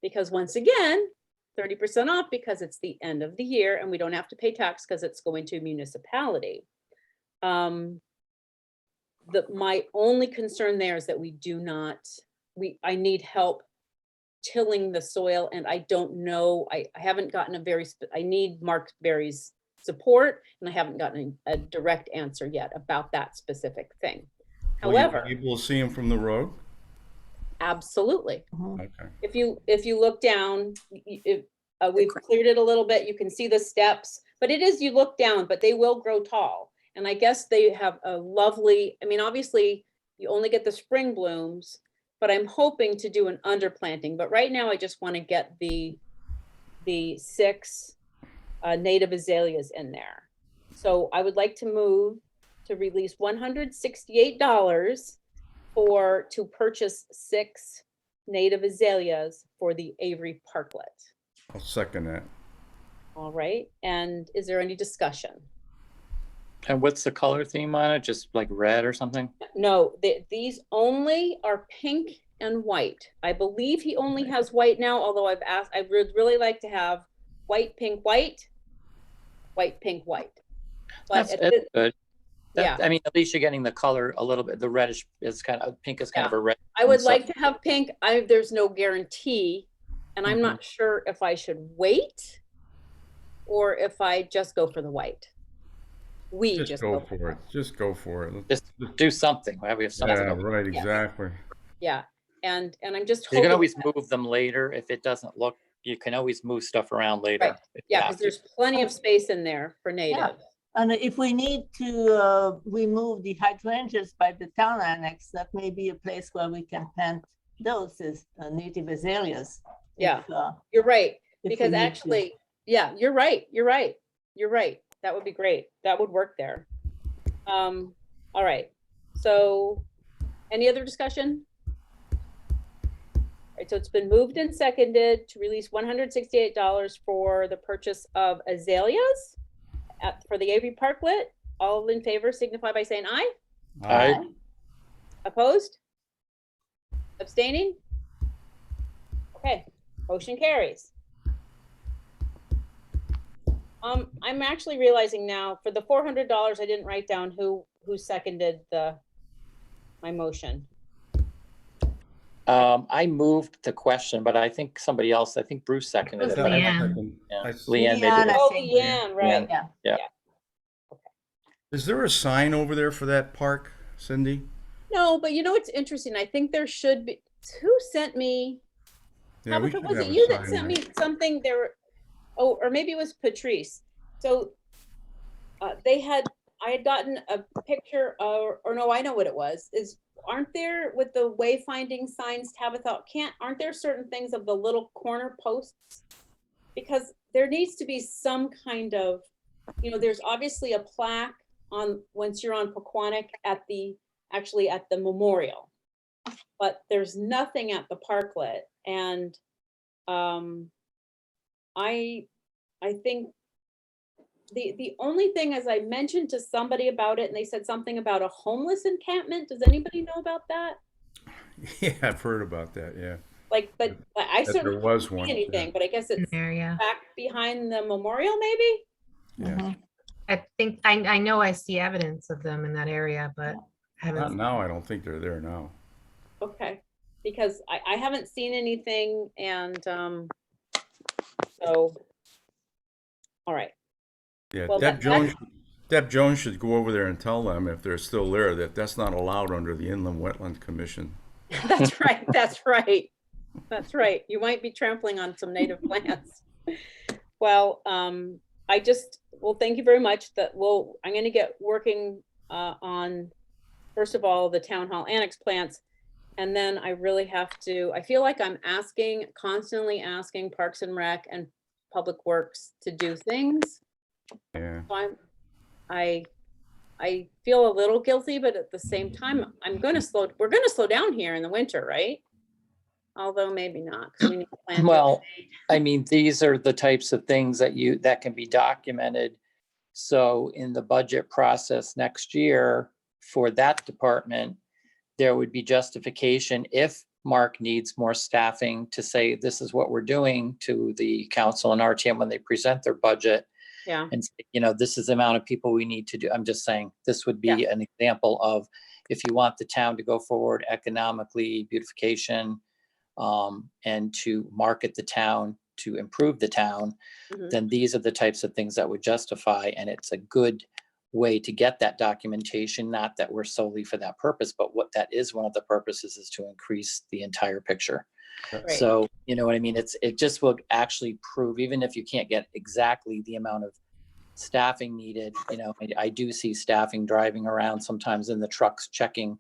because once again, 30% off because it's the end of the year and we don't have to pay tax because it's going to municipality. My only concern there is that I need help tilling the soil, and I don't know, I haven't gotten I need Mark Berry's support, and I haven't gotten a direct answer yet about that specific thing. However, Will you be able to see him from the road? absolutely. Okay. If you look down, we've cleared it a little bit, you can see the steps, but you look down, but they will grow tall. And I guess they have a lovely, obviously you only get the spring blooms, but I'm hoping to do an underplanting. But right now I just want to get the 6 native azaleas in there. So I would like to move to release $168 to purchase 6 native azaleas for the Avery Parklet. I'll second that. All right, and is there any discussion? And what's the color theme on it? Just like red or something? No, these only are pink and white. I believe he only has white now, although I've asked, I would really like to have white, pink, white, white, pink, white. But That's good. Yeah. I mean, at least you're getting the color a little bit, the reddish is kind of, pink is kind of a red. I would so- like to have pink. There's no guarantee, and I'm not sure if I should wait or if I just go for the white. Just go for it. Just go for it. Just do something. We have something. Yeah, right, exactly. Yeah, and I'm just You can hoping always that- move them later if it doesn't look, you can always move stuff around later. Right. if you Yeah, have because to. there's plenty of space in there for native. And if we need to remove the hydrangeas by the town annex, that may be a place where we can plant those as native azaleas. Yeah. if, You're right, if we because need to. actually, yeah, you're right. That would be great. That would work there. All right. So any other discussion? All right, so it's been moved and seconded to release $168 for the purchase of azaleas for the Avery Parklet. All in favor signify by saying aye. Aye. Opposed? Abstaining? Okay, motion carries. I'm actually realizing now for the $400, I didn't write down who seconded my motion. I moved the question, but I think somebody else, I think Bruce seconded it. but I- Leanne. yeah, I- Leanne made Leanne, it. I Oh, think- Leanne, right. Yeah. Is there a sign over there for that park, Cindy? No, but you know what's interesting? I think there should be. Who sent me? Yeah, we Tabitha, should was have it a you that sign sent there. me something? There were, oh, or maybe it was Patrice. So I had gotten a picture of, or no, I know what it was. Aren't there with the wayfinding signs, Tabitha? Aren't there certain things of the little corner posts? Because there needs to be some kind of, there's obviously a plaque on once you're on Pequannock actually at the memorial, but there's nothing at the parklet. And I think the only thing, as I mentioned to somebody about it, and they said something about a homeless encampment. Does anybody know about that? Yeah, I've heard about that, yeah. But I That certainly there was didn't one, see anything, yeah. but I guess An it's area. back behind the memorial, maybe? Yeah. Mhm. I think, I know I see evidence of them in that area, but I Not haven't. now, I don't think they're there now. Okay, because I haven't seen anything, and so, all right. Yeah, Well, Deb Jones should go over there and tell them if they're still there that that's not allowed under the Inland Wetland Commission. That's right, that's right. That's right. You might be trampling on some native plants. Well, thank you very much. I'm gonna get working on, first of all, the town hall annex plants. And then I really have to, I feel like I'm constantly asking Parks and Rec and Public Works to do things. Yeah. So I feel a little guilty, but at the same time, we're gonna slow down here in the winter, right? Although maybe not, 'cause we need to plan. Well, I mean, these are the types of things that can be documented. So in the budget process next year for that department, there would be justification if Mark needs more staffing to say, this is what we're doing to the council and RTM when they present their budget. Yeah, And, this is the amount of people we need to do. I'm just saying, this would be Yeah. an example of if you want the town to go forward economically, beautification, and to market the town, to improve the town, Mhm. then these are the types of things that would justify, and it's a good way to get that documentation, not that we're solely for that purpose, but what that is, one of the purposes is to increase the entire picture. Right. So, you know what I mean? It just will actually prove, even if you can't get exactly the amount of staffing needed, I do see staffing driving around sometimes in the trucks, checking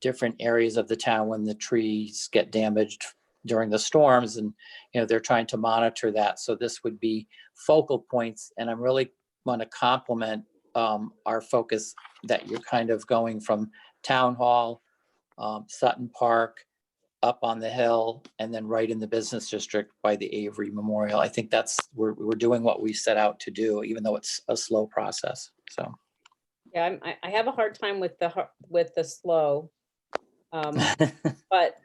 different areas of the town when the trees get damaged during the storms, and they're trying to monitor that. So this would be focal points, and I'm really want to compliment our focus that you're kind of going from Town Hall, Sutton Park, up on the hill, and then right in the business district by the Avery Memorial. I think we're doing what we set out to do, even though it's a slow process. So yeah, I have a hard time with the slow. But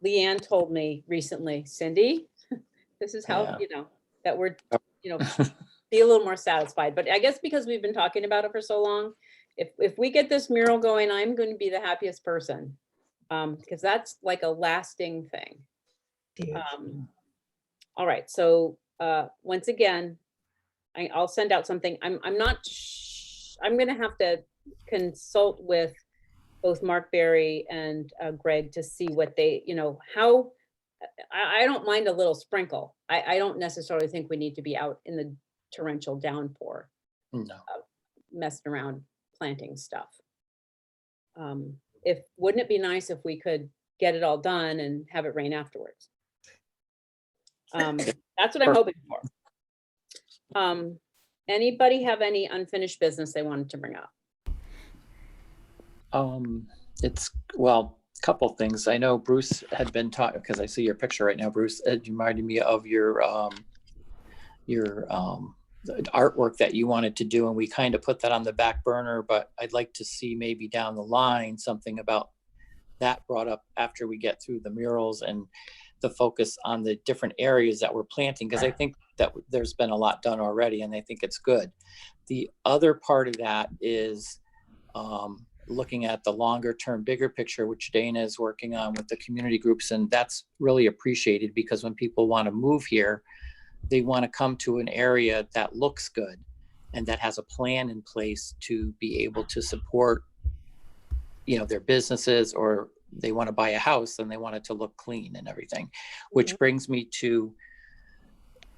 Leanne told me recently, Cindy, this is how, Yeah. that we're, be a little more satisfied. But I guess because we've been talking about it for so long, if we get this mural going, I'm going to be the happiest person. Because that's like a lasting thing. Huge. All right, so once again, I'll send out something. I'm gonna have to consult with both Mark Berry and Greg to see what they, how, I don't mind a little sprinkle. I don't necessarily think we need to be out in the torrential downpour No. messing around planting stuff. Wouldn't it be nice if we could get it all done and have it rain afterwards? That's what I'm hoping for. Anybody have any unfinished business they wanted to bring up? Well, a couple things. I know Bruce had been talking, because I see your picture right now, Bruce, it reminded me of your the artwork that you wanted to do, and we kind of put that on the back burner, but I'd like to see maybe down the line something about that brought up after we get through the murals and the focus on the different areas that we're planting, because I think that there's been a lot done already, and I think it's good. The other part of that is looking at the longer term, bigger picture, which Dana is working on with the community groups, and that's really appreciated, because when people want to move here, they want to come to an area that looks good and that has a plan in place to be able to support, their businesses, or they want to buy a house and they want it to look clean and everything. Which brings me to,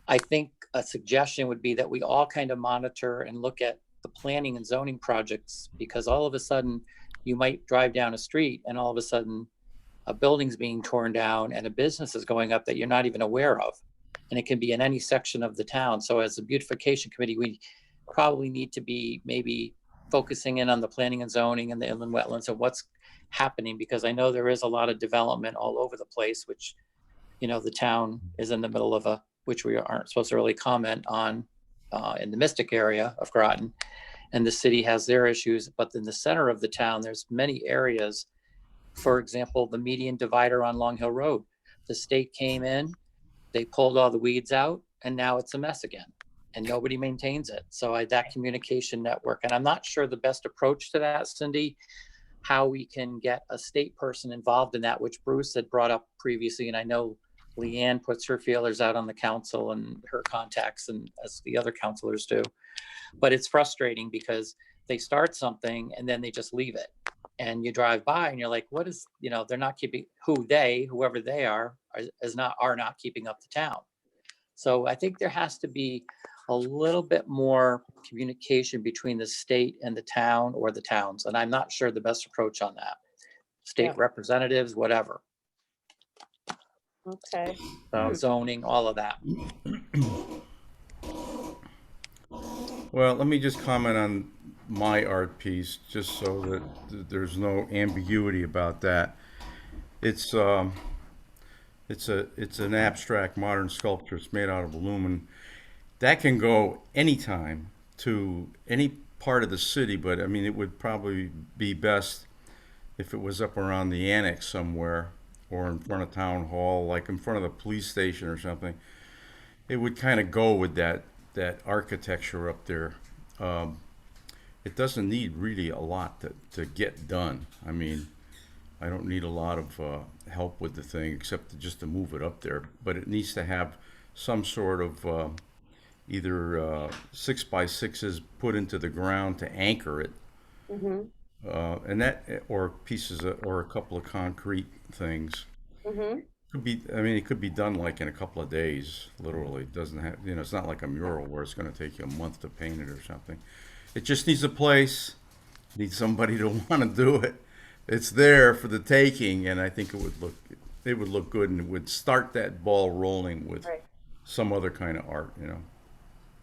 I think a suggestion would be that we all kind of monitor and look at the planning and zoning projects, because all of a sudden you might drive down a street and all of a sudden a building's being torn down and a business is going up that you're not even aware of. And it can be in any section of the town. So as a beautification committee, we probably need to be maybe focusing in on the planning and zoning and the inland wetlands and what's happening, because I know there is a lot of development all over the place, which, the town is in the middle of which we aren't supposed to really comment on in the Mystic area of Groton. And the city has their issues, but in the center of the town, there's many areas. For example, the median divider on Long Hill Road, the state came in, they pulled all the weeds out, and now it's a mess again, and nobody maintains it. So that communication network, and I'm not sure the best approach to that, Cindy, how we can get a state person involved in that, which Bruce had brought up previously. And I know Leanne puts her feelers out on the council and her contacts, and as the other councilors do. But it's frustrating because they start something and then they just leave it. And you drive by and you're like, what is, they're not keeping, whoever they are not keeping up the town. So I think there has to be a little bit more communication between the state and the town, or the towns. And I'm not sure the best approach on that. State representatives, whatever. Okay. Zoning, all of that. Well, let me just comment on my art piece, just so that there's no ambiguity about that. It's an abstract modern sculpture. It's made out of aluminum. That can go anytime to any part of the city, but I mean, it would probably be best if it was up around the Annex somewhere, or in front of Town Hall, like in front of the police station or something. It would kind of go with that architecture up there. It doesn't need really a lot to get done. I mean, I don't need a lot of help with the thing, except just to move it up there. But it needs to have some sort of either 6x6s put into the ground to anchor it, and that, or or a couple of concrete things. Could be. I mean, it could be done like in a couple of days. Literally, it doesn't have. It's not like a mural where it's going to take you a month to paint it or something. It just needs a place. Needs somebody to want to do it. It's there for the taking, and I think it would look good, and it would start that ball rolling with some other kind of art.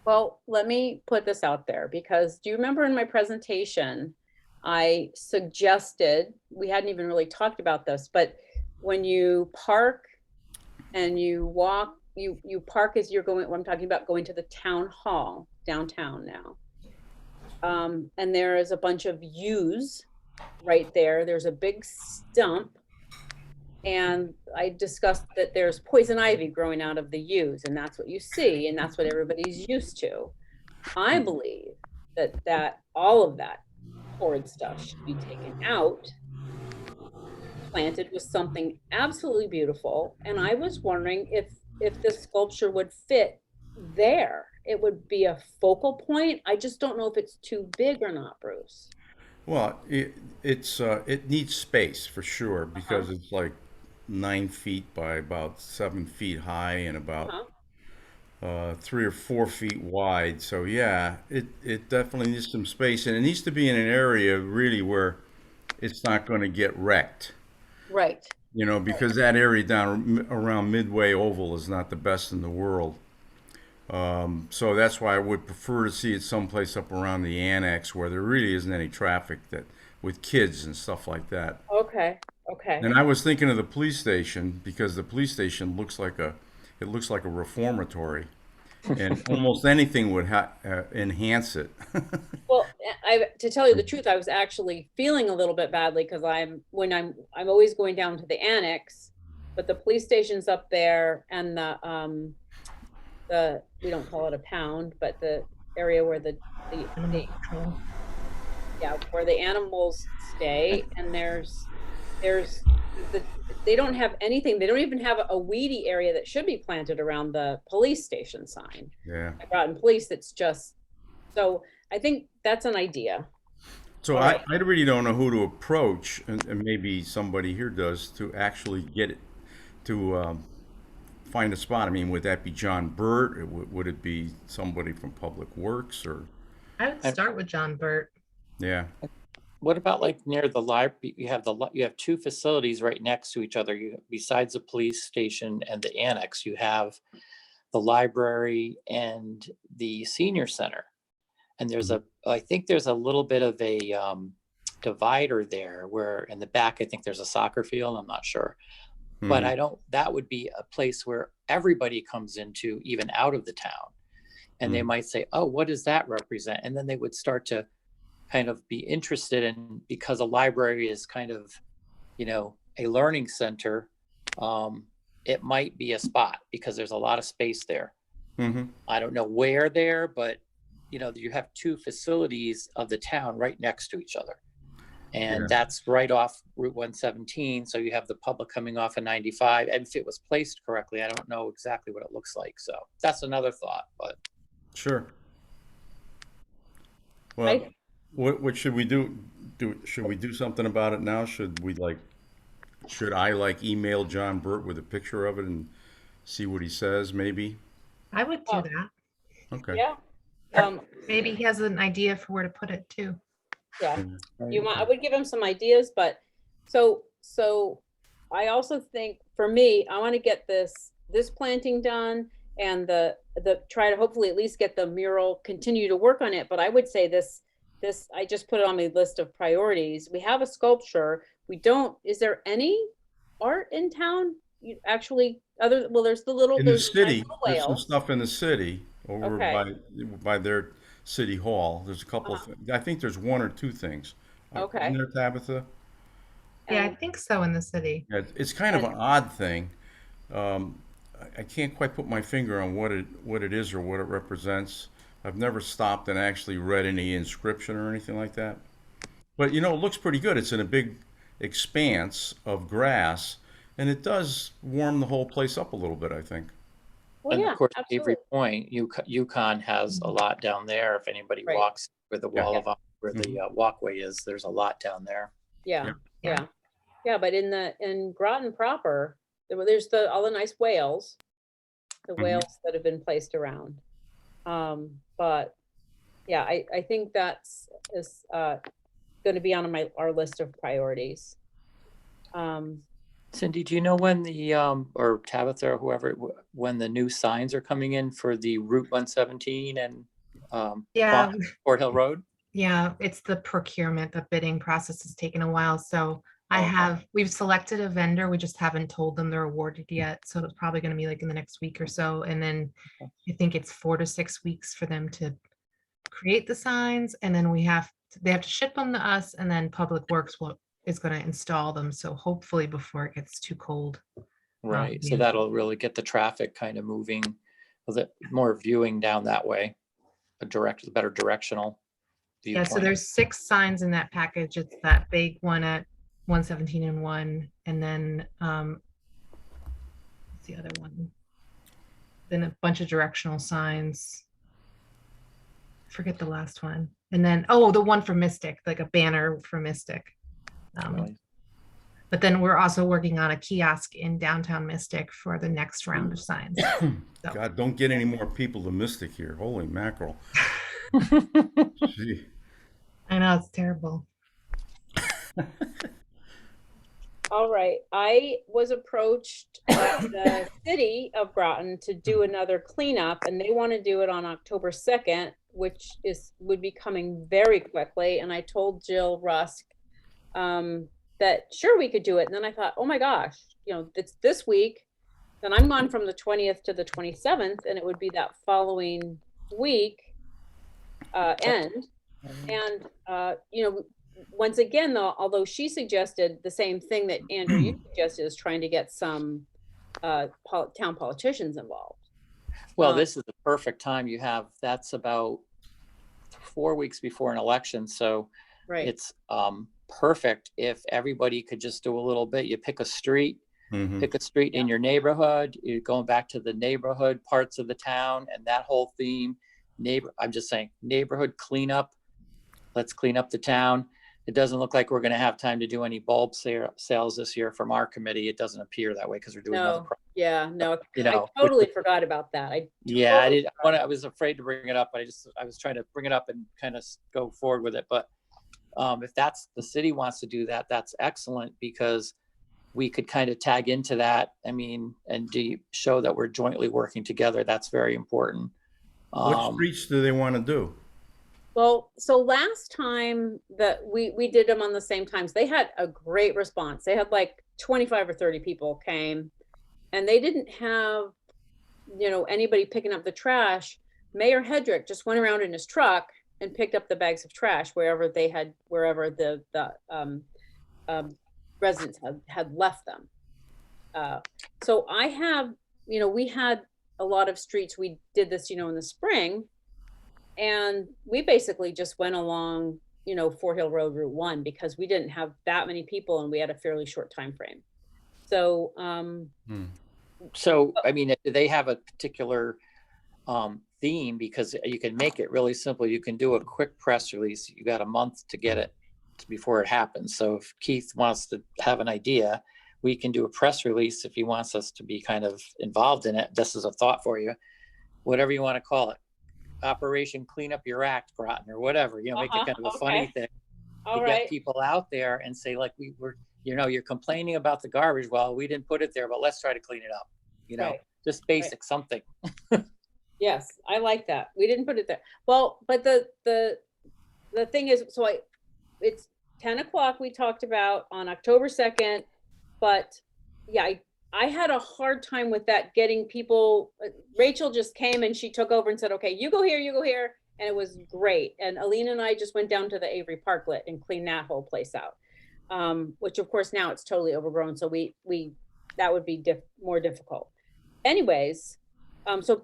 Well, let me put this out there, because do you remember in my presentation, I suggested, we hadn't even really talked about this, but when you park and you walk, you park as you're going, what I'm talking about, going to the town hall downtown now. And there is a bunch of U's right there. There's a big stump. And I discussed that there's poison ivy growing out of the U's, and that's what you see, and that's what everybody's used to. I believe that all of that horrid stuff should be taken out, planted with something absolutely beautiful. And I was wondering if this sculpture would fit there. It would be a focal point. I just don't know if it's too big or not, Bruce. Well, it needs space for sure because it's like 9 feet by about 7 feet high and about Uh-huh. 3 or 4 feet wide. So yeah, it definitely needs some space, and it needs to be in an area really where it's not going to get wrecked. Right. You know, because that area down around Midway Oval is not the best in the world. So that's why I would prefer to see it someplace up around the Annex where there really isn't any traffic that with kids and stuff like that. Okay. Okay. And I was thinking of the police station because the police station it looks like a reformatory, and almost anything would enhance it. Well, to tell you the truth, I was actually feeling a little bit badly because I'm always going down to the Annex, but the police station's up there, and we don't call it a pound, but the area where the yeah, where the animals stay, and there's they don't have anything. They don't even have a weedy area that should be planted around the police station sign. Yeah. Groton Police. It's just, so I think that's an idea. So I really don't know who to approach, and maybe somebody here does, to actually get it to find a spot. I mean, would that be John Burt? Would it be somebody from Public Works, or? I would start with John Burt. Yeah. What about like near the library? You have two facilities right next to each other. Besides the police station and the Annex, you have the library and the senior center. And I think there's a little bit of a divider there where in the back, I think there's a soccer field. I'm not sure. But that would be a place where everybody comes into, even out of the town. And they might say, oh, what does that represent? And then they would start to kind of be interested in, because a library is kind of, a learning center. It might be a spot because there's a lot of space there. I don't know where there, but you have two facilities of the town right next to each other. And that's right off Route 117. So you have the public coming off of 95. And if it was placed correctly, I don't know exactly what it looks like. So that's another thought, but. Sure. Well, what should we do? Should we do something about it now? Should I email John Burt with a picture of it and see what he says, maybe? I would do that. Okay. Yeah. Maybe he has an idea for where to put it too. Yeah. I would give him some ideas, but so I also think for me, I want to get this planting done and try to hopefully at least get the mural, continue to work on it. But I would say this, I just put it on my list of priorities. We have a sculpture. Is there any art in town? There's In the city, there's some whales. stuff in the city over by their city hall. There's a couple of things. I think there's one or two things. Okay. Isn't there, Tabitha? Yeah, I think so, in the city. Yeah, it's kind of an odd thing. I can't quite put my finger on what it is or what it represents. I've never stopped and actually read any inscription or anything like that. But it looks pretty good. It's in a big expanse of grass, and it does warm the whole place up a little bit, I think. Well, And yeah, of course, absolutely. Avery Point, Yukon has a lot down there. If anybody Right. walks where the wall of where the walkway is, there's a lot down there. Yeah. But in Groton proper, there's all the nice whales, the whales that have been placed around. But yeah, I think that's going to be on our list of priorities. Cindy, do you know when or Tabitha or whoever, when the new signs are coming in for the Route 117 and Fort Hill Road? Yeah, it's the procurement. The bidding process has taken a while. So we've selected a vendor. We just haven't told them they're awarded yet. So it's probably going to be like in the next week or so. And then I think it's 4 to 6 weeks for them to create the signs. And then they have to ship them to us, and then Public Works is going to install them. So hopefully before it gets too cold. Right. So that'll really get the traffic kind of moving, more viewing down that way. better directional Yeah, so viewpoint. there's 6 signs in that package. It's that big one at 117 and 1, and then what's the other one? Then a bunch of directional signs. Forget the last one. And then, oh, the one for Mystic, like a banner for Mystic. Really. But then we're also working on a kiosk in downtown Mystic for the next round of signs. So, God, don't get any more people to Mystic here. Holy mackerel. Gee. I know, it's terrible. All right, I was approached by the city of Groton to do another cleanup, and they want to do it on October 2nd, which would be coming very quickly. And I told Jill Rusk that sure we could do it. And then I thought, oh my gosh, you know, it's this week. Then I'm gone from the 20th to the 27th, and it would be that following week end. And you know, once again, though, although she suggested the same thing that Andrew you suggested, is trying to get some town politicians involved. Well, this is the perfect time. That's about 4 weeks before an election. So Right. it's perfect if everybody could just do a little bit. You pick a street, pick a street in your neighborhood. You're going back to the neighborhood parts of the town and that whole theme. I'm just saying neighborhood cleanup. Let's clean up the town. It doesn't look like we're going to have time to do any bulb sales this year from our committee. It doesn't appear that way because we're doing another project. Yeah, no, You know, I totally forgot about that. I was afraid to bring it up, but I was trying to bring it up and kind of go forward with it. But if that's the city wants to do that, that's excellent, because we could kind of tag into that. I mean, and show that we're jointly working together. That's very important. What streets do they want to do? Well, so last time that we did them on the same times, they had a great response. They had like 25 or 30 people came, and they didn't have, you know, anybody picking up the trash. Mayor Hedrick just went around in his truck and picked up the bags of trash wherever the residents had left them. So I have, you know, we had a lot of streets. We did this, you know, in the spring. And we basically just went along, you know, Fort Hill Road, Route 1, because we didn't have that many people and we had a fairly short time frame. So, so I mean, do they have a particular theme? Because you can make it really simple. You can do a quick press release. You got a month to get it before it happens. So if Keith wants to have an idea, we can do a press release if he wants us to be kind of involved in it. This is a thought for you, whatever you want to call it. Operation Clean Up Your Act, Groton, or whatever, you know, make it kind of a funny thing. Get people out there and say, like, we were, you know, you're complaining about the garbage. Well, we didn't put it there, but let's try to clean it up. You know, just basic something. Yes, I like that. We didn't put it there. Well, but the thing is, so it's 10 o'clock we talked about on October 2nd, but yeah, I had a hard time with that, getting people. Rachel just came and she took over and said, okay, you go here. And it was great. And Alina and I just went down to the Avery Parklet and cleaned that whole place out. Which of course now it's totally overgrown. So that would be more difficult. Anyways, so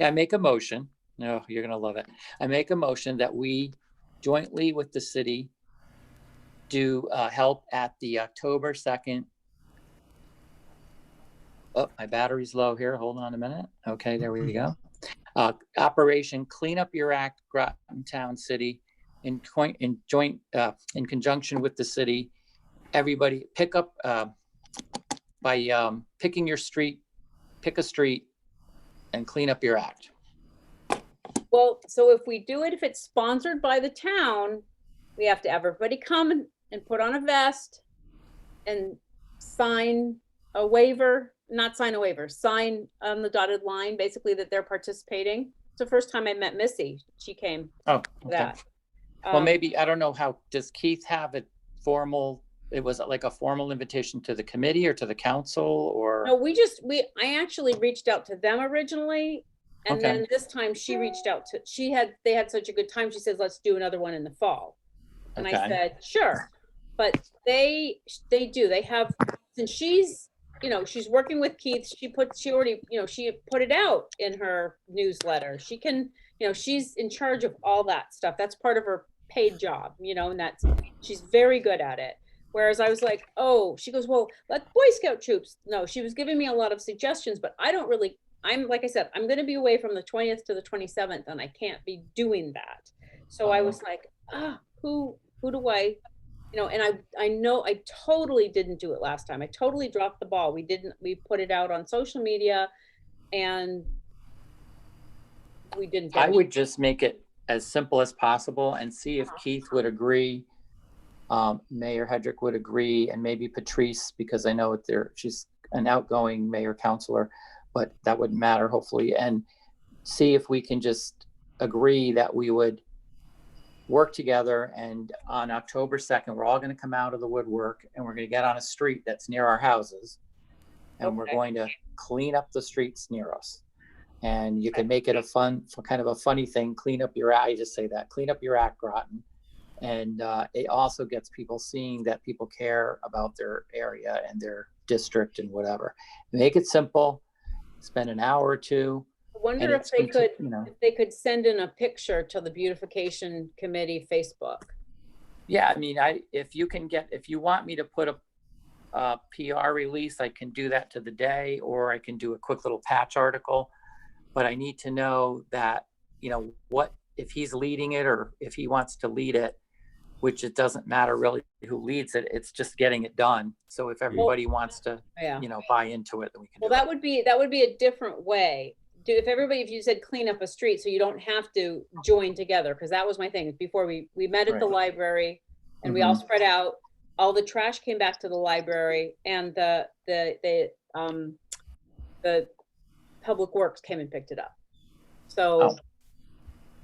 I make a motion. No, you're going to love it. I make a motion that we jointly with the city do help at the October 2nd. Oh, my battery's low here. Hold on a minute. Okay, there we go. Operation Clean Up Your Act, Groton Town City, in conjunction with the city. Everybody pick up by picking your street, pick a street and clean up your act. Well, so if it's sponsored by the town, we have to have everybody come and put on a vest and sign a waiver, sign on the dotted line, basically that they're participating. It's the first time I met Missy. She came to that. Well, maybe, I don't know does Keith have it formal? It was like a formal invitation to the committee or to the council, or? No, I actually reached out to them originally. And then this time she reached out they had such a good time. She says, let's do another one in the fall. And I said, sure. But they have, since she's you know, she's working with Keith. She already, you know, she put it out in her newsletter. She can, you know, she's in charge of all that stuff. That's part of her paid job, you know, and she's very good at it. Whereas I was like, oh, she goes, well, let Boy Scout troops. No, she was giving me a lot of suggestions, but I don't really, like I said, I'm going to be away from the 20th to the 27th and I can't be doing that. So I was like, who do I, you know, and I know I totally didn't do it last time. I totally dropped the ball. We put it out on social media and we didn't. I would just make it as simple as possible and see if Keith would agree. Mayor Hedrick would agree, and maybe Patrice, because I know she's an outgoing mayor councilor, but that wouldn't matter, hopefully, and see if we can just agree that we would work together, and on October 2nd, we're all going to come out of the woodwork and we're going to get on a street that's near our houses, and we're going to clean up the streets near us. And you can make it kind of a funny thing, clean up your act, I just say that, clean up your act, Groton. And it also gets people seeing that people care about their area and their district and whatever. Make it simple, spend an hour or two. I wonder if they could, if they could send in a picture to the Beautification Committee Facebook. Yeah, I mean, if you want me to put a PR release, I can do that to the day, or I can do a quick little patch article. But I need to know that, you know, what if he's leading it or if he wants to lead it, which it doesn't matter really who leads it. It's just getting it done. So if everybody wants to, you know, buy into it, then we can. Well, that would be a different way. If you said clean up a street, so you don't have to join together, because that was my thing. Before we met at the library, and we all spread out. All the trash came back to the library, and the Public Works came and picked it up. So.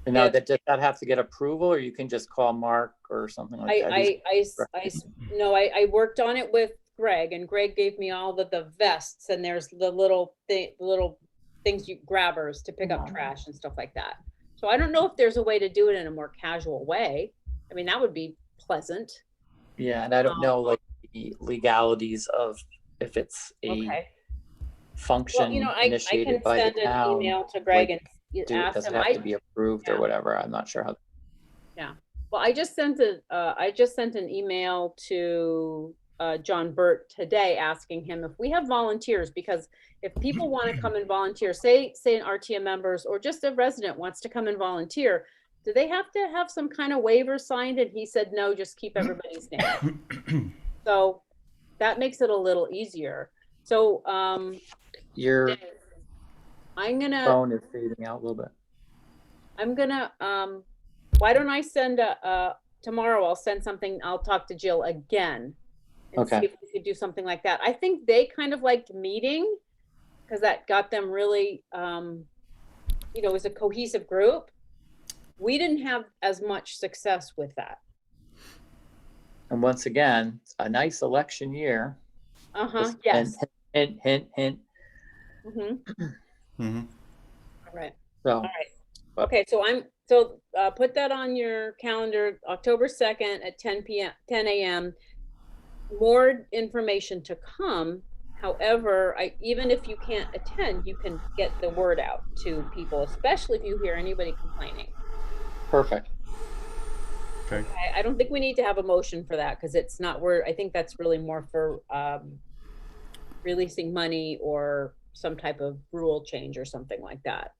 And now does that have to get approval, or you can just call Mark or something like that? I worked on it with Greg, and Greg gave me all the vests, and there's the little things, grabbers to pick up trash and stuff like that. So I don't know if there's a way to do it in a more casual way. I mean, that would be pleasant. Yeah, and I don't know like the legalities of if it's a function initiated by the town. I can send an email to Greg and does it have to be approved or whatever? I'm not sure how. Yeah. Well, I just sent an email to John Burt today asking him if we have volunteers, because if people want to come and volunteer, say an RTM members or just a resident wants to come and volunteer, do they have to have some kind of waiver signed? And he said, no, just keep everybody's name. So that makes it a little easier. So your phone is fading out a little bit. I'm gonna why don't I send tomorrow I'll send something, I'll talk to Jill again and see if we could do something like that. I think they kind of liked meeting because that got them really you know, as a cohesive group. We didn't have as much success with that. And once again, a nice election year. Yes. Hint. All right. So, all right. Okay. So put that on your calendar, October 2nd at 10 a.m. More information to come. However, even if you can't attend, you can get the word out to people, especially if you hear anybody complaining. Perfect. Okay. I don't think we need to have a motion for that, because it's not I think that's really more for releasing money or some type of rule change or something like that.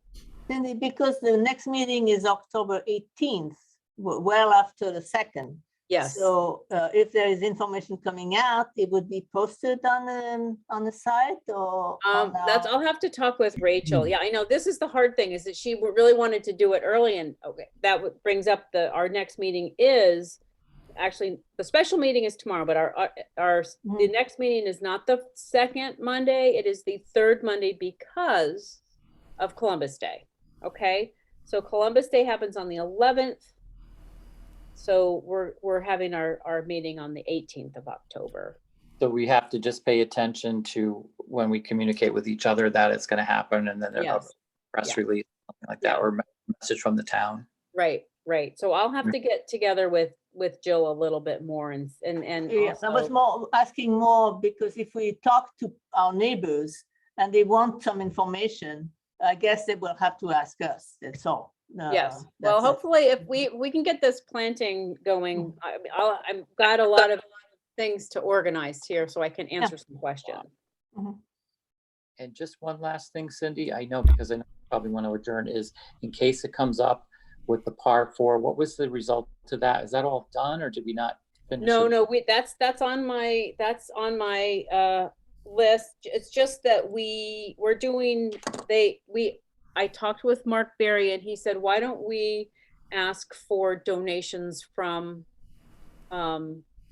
Cindy, because the next meeting is October 18th, well after the 2nd. Yes. So if there is information coming out, it would be posted on the site, or I'll have to talk with Rachel. Yeah, I know this is the hard thing, is that she really wanted to do it early, and that brings up our next meeting is actually, the special meeting is tomorrow, but the next meeting is not the second Monday, it is the third Monday because of Columbus Day. Okay, so Columbus Day happens on the 11th. So we're having our meeting on the 18th of October. So we have to just pay attention to when we communicate with each other that it's going to happen, and then there's a press release, something like that, or a message from the town. Right. So I'll have to get together with with Jill a little bit more and Yes, I was also, asking more because if we talk to our neighbors and they want some information, I guess they will have to ask us, that's all. yes. Well, That's it. hopefully if we can get this planting going, I've got a lot of things to organize here so I can answer some questions. And just one last thing, Cindy, I know because I know you probably want to adjourn, is in case it comes up with the par 4, what was the result to that? Is that all done or did we not finish No, it? no, that's on my list. It's just that I talked with Mark Berry and he said, why don't we ask for donations from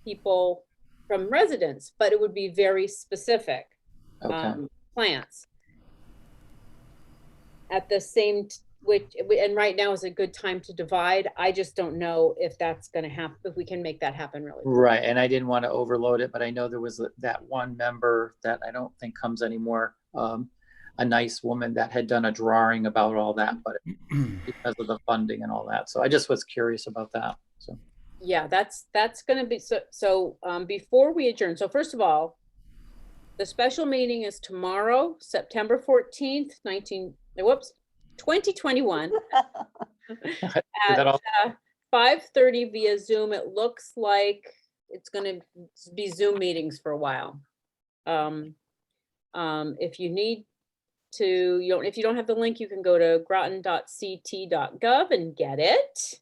people, from residents, but it would be very specific Okay. plants. At the same, and right now is a good time to divide. I just don't know if that's gonna happen, if we can make that happen really. Right, and I didn't want to overload it, but I know there was that one member that I don't think comes anymore, a nice woman that had done a drawing about all that, but because of the funding and all that. So I just was curious about that, so. Yeah, that's gonna be, so before we adjourn, so first of all, the special meeting is tomorrow, September 14th, 2021. that all? At 5:30 via Zoom. It looks like it's gonna be Zoom meetings for a while. If you need to, if you don't have the link, you can go to groton.ct.gov and get it.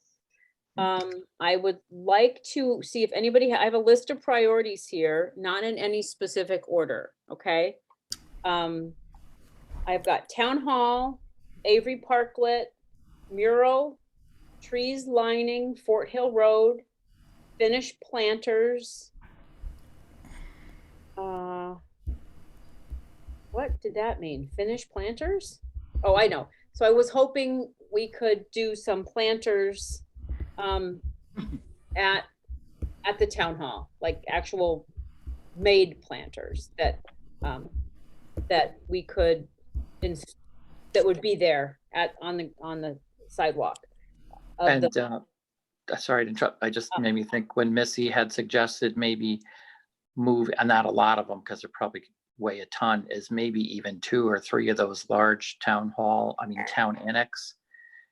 I would like to see if anybody, I have a list of priorities here, not in any specific order, okay? I've got Town Hall, Avery Parklet, mural, trees lining Fort Hill Road, finished planters. What did that mean? Finished planters? Oh, I know. So I was hoping we could do some planters at the town hall, like actual made planters that we could that would be there on the sidewalk. And sorry to interrupt, I just made me think when Missy had suggested maybe move, and not a lot of them because they're probably weigh a ton, is maybe even 2 or 3 of those large town annex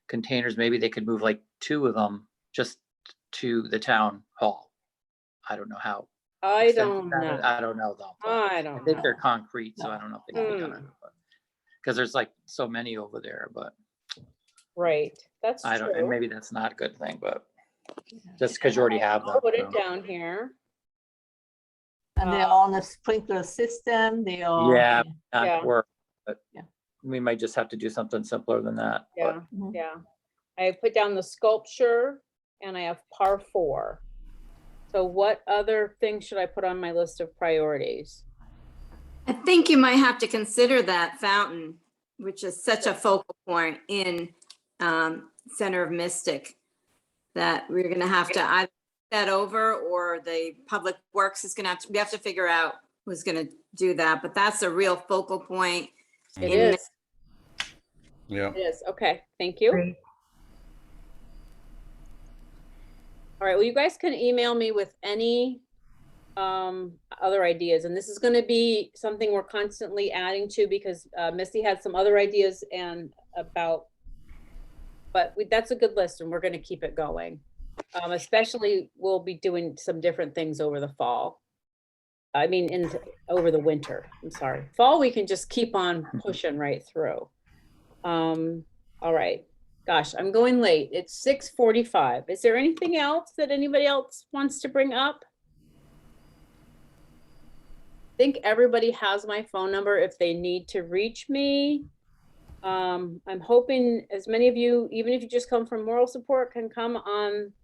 containers. Maybe they could move like 2 of them just to the town hall. I don't know how. I don't know. I don't know though. I I think they're concrete, so I don't know if they can be done. Because there's like so many over there, but right, that's I don't, true. and maybe that's not a good thing, but just because you already have them. I'll put it down here. And they're on a sprinkler system, they are. Yeah, Yeah. not work, but Yeah. we might just have to do something simpler than that. Yeah, Mhm. yeah. I put down the sculpture and I have par 4. So what other things should I put on my list of priorities? I think you might have to consider that fountain, which is such a focal point in Center of Mystic, that we're gonna have to either that over, or the Public Works is gonna we have to figure out who's gonna do that, but that's a real focal point. It in is. Yeah. It is. Okay, thank you. Great. All right, well, you guys can email me with any other ideas, and this is going to be something we're constantly adding to because Missy had some other ideas but that's a good list and we're going to keep it going. Especially we'll be doing some different things over the fall. I mean, over the winter, I'm sorry. Fall, we can just keep on pushing right through. All right. Gosh, I'm going late. It's 6:45. Is there anything else that anybody else wants to bring up? I think everybody has my phone number if they need to reach me. I'm hoping as many of you, even if you just come from moral support, can come on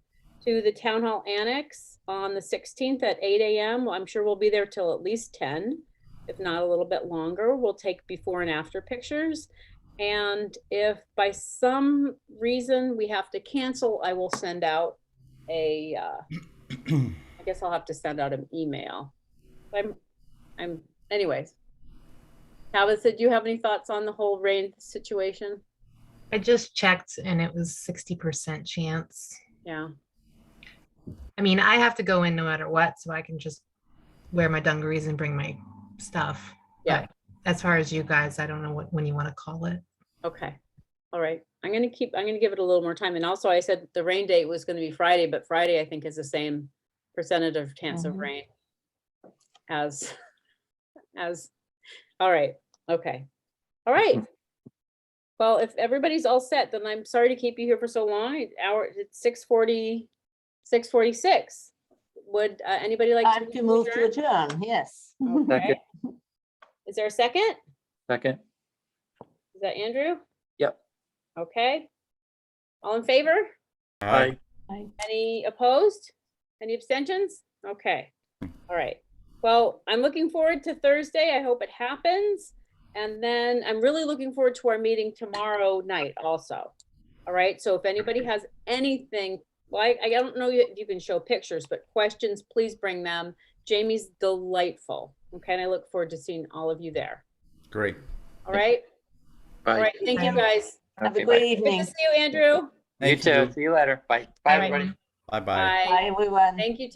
to the Town Hall Annex on the 16th at 8 a.m. Well, I'm sure we'll be there till at least 10, if not a little bit longer. We'll take before and after pictures. And if by some reason we have to cancel, I will send out I guess I'll have to send out an email. Anyways. Tabitha, do you have any thoughts on the whole rain situation? I just checked and it was 60% chance. Yeah. I mean, I have to go in no matter what, so I can just wear my dungarees and bring my stuff. Yeah. But as far as you guys, I don't know when you want to call it. Okay, all right. I'm gonna give it a little more time. And also I said the rain date was gonna be Friday, but Friday I think is the same percentage of chance of Mhm. rain as, all right, okay. All right. Well, if everybody's all set, then I'm sorry to keep you here for so long. It's 6:46. Would anybody like Time to move to adjourn? adjourn, yes. Okay. Is there a second? Second. Is that Andrew? Yep. Okay. All in favor? Aye. Any opposed? Any abstentions? Okay. All right. Well, I'm looking forward to Thursday. I hope it happens. And then I'm really looking forward to our meeting tomorrow night also. All right. So if anybody has anything, well, I don't know if you can show pictures, but questions, please bring them. Jamie's delightful. Okay. And I look forward to seeing all of you there. Great. All right. All Bye. right. Thank you, Bye. guys. Have Okay, a bye. great Good evening. to see you, Andrew. You too. See you later. Bye. Bye, Bye. everybody. Bye-bye. Bye, everyone. Thank you.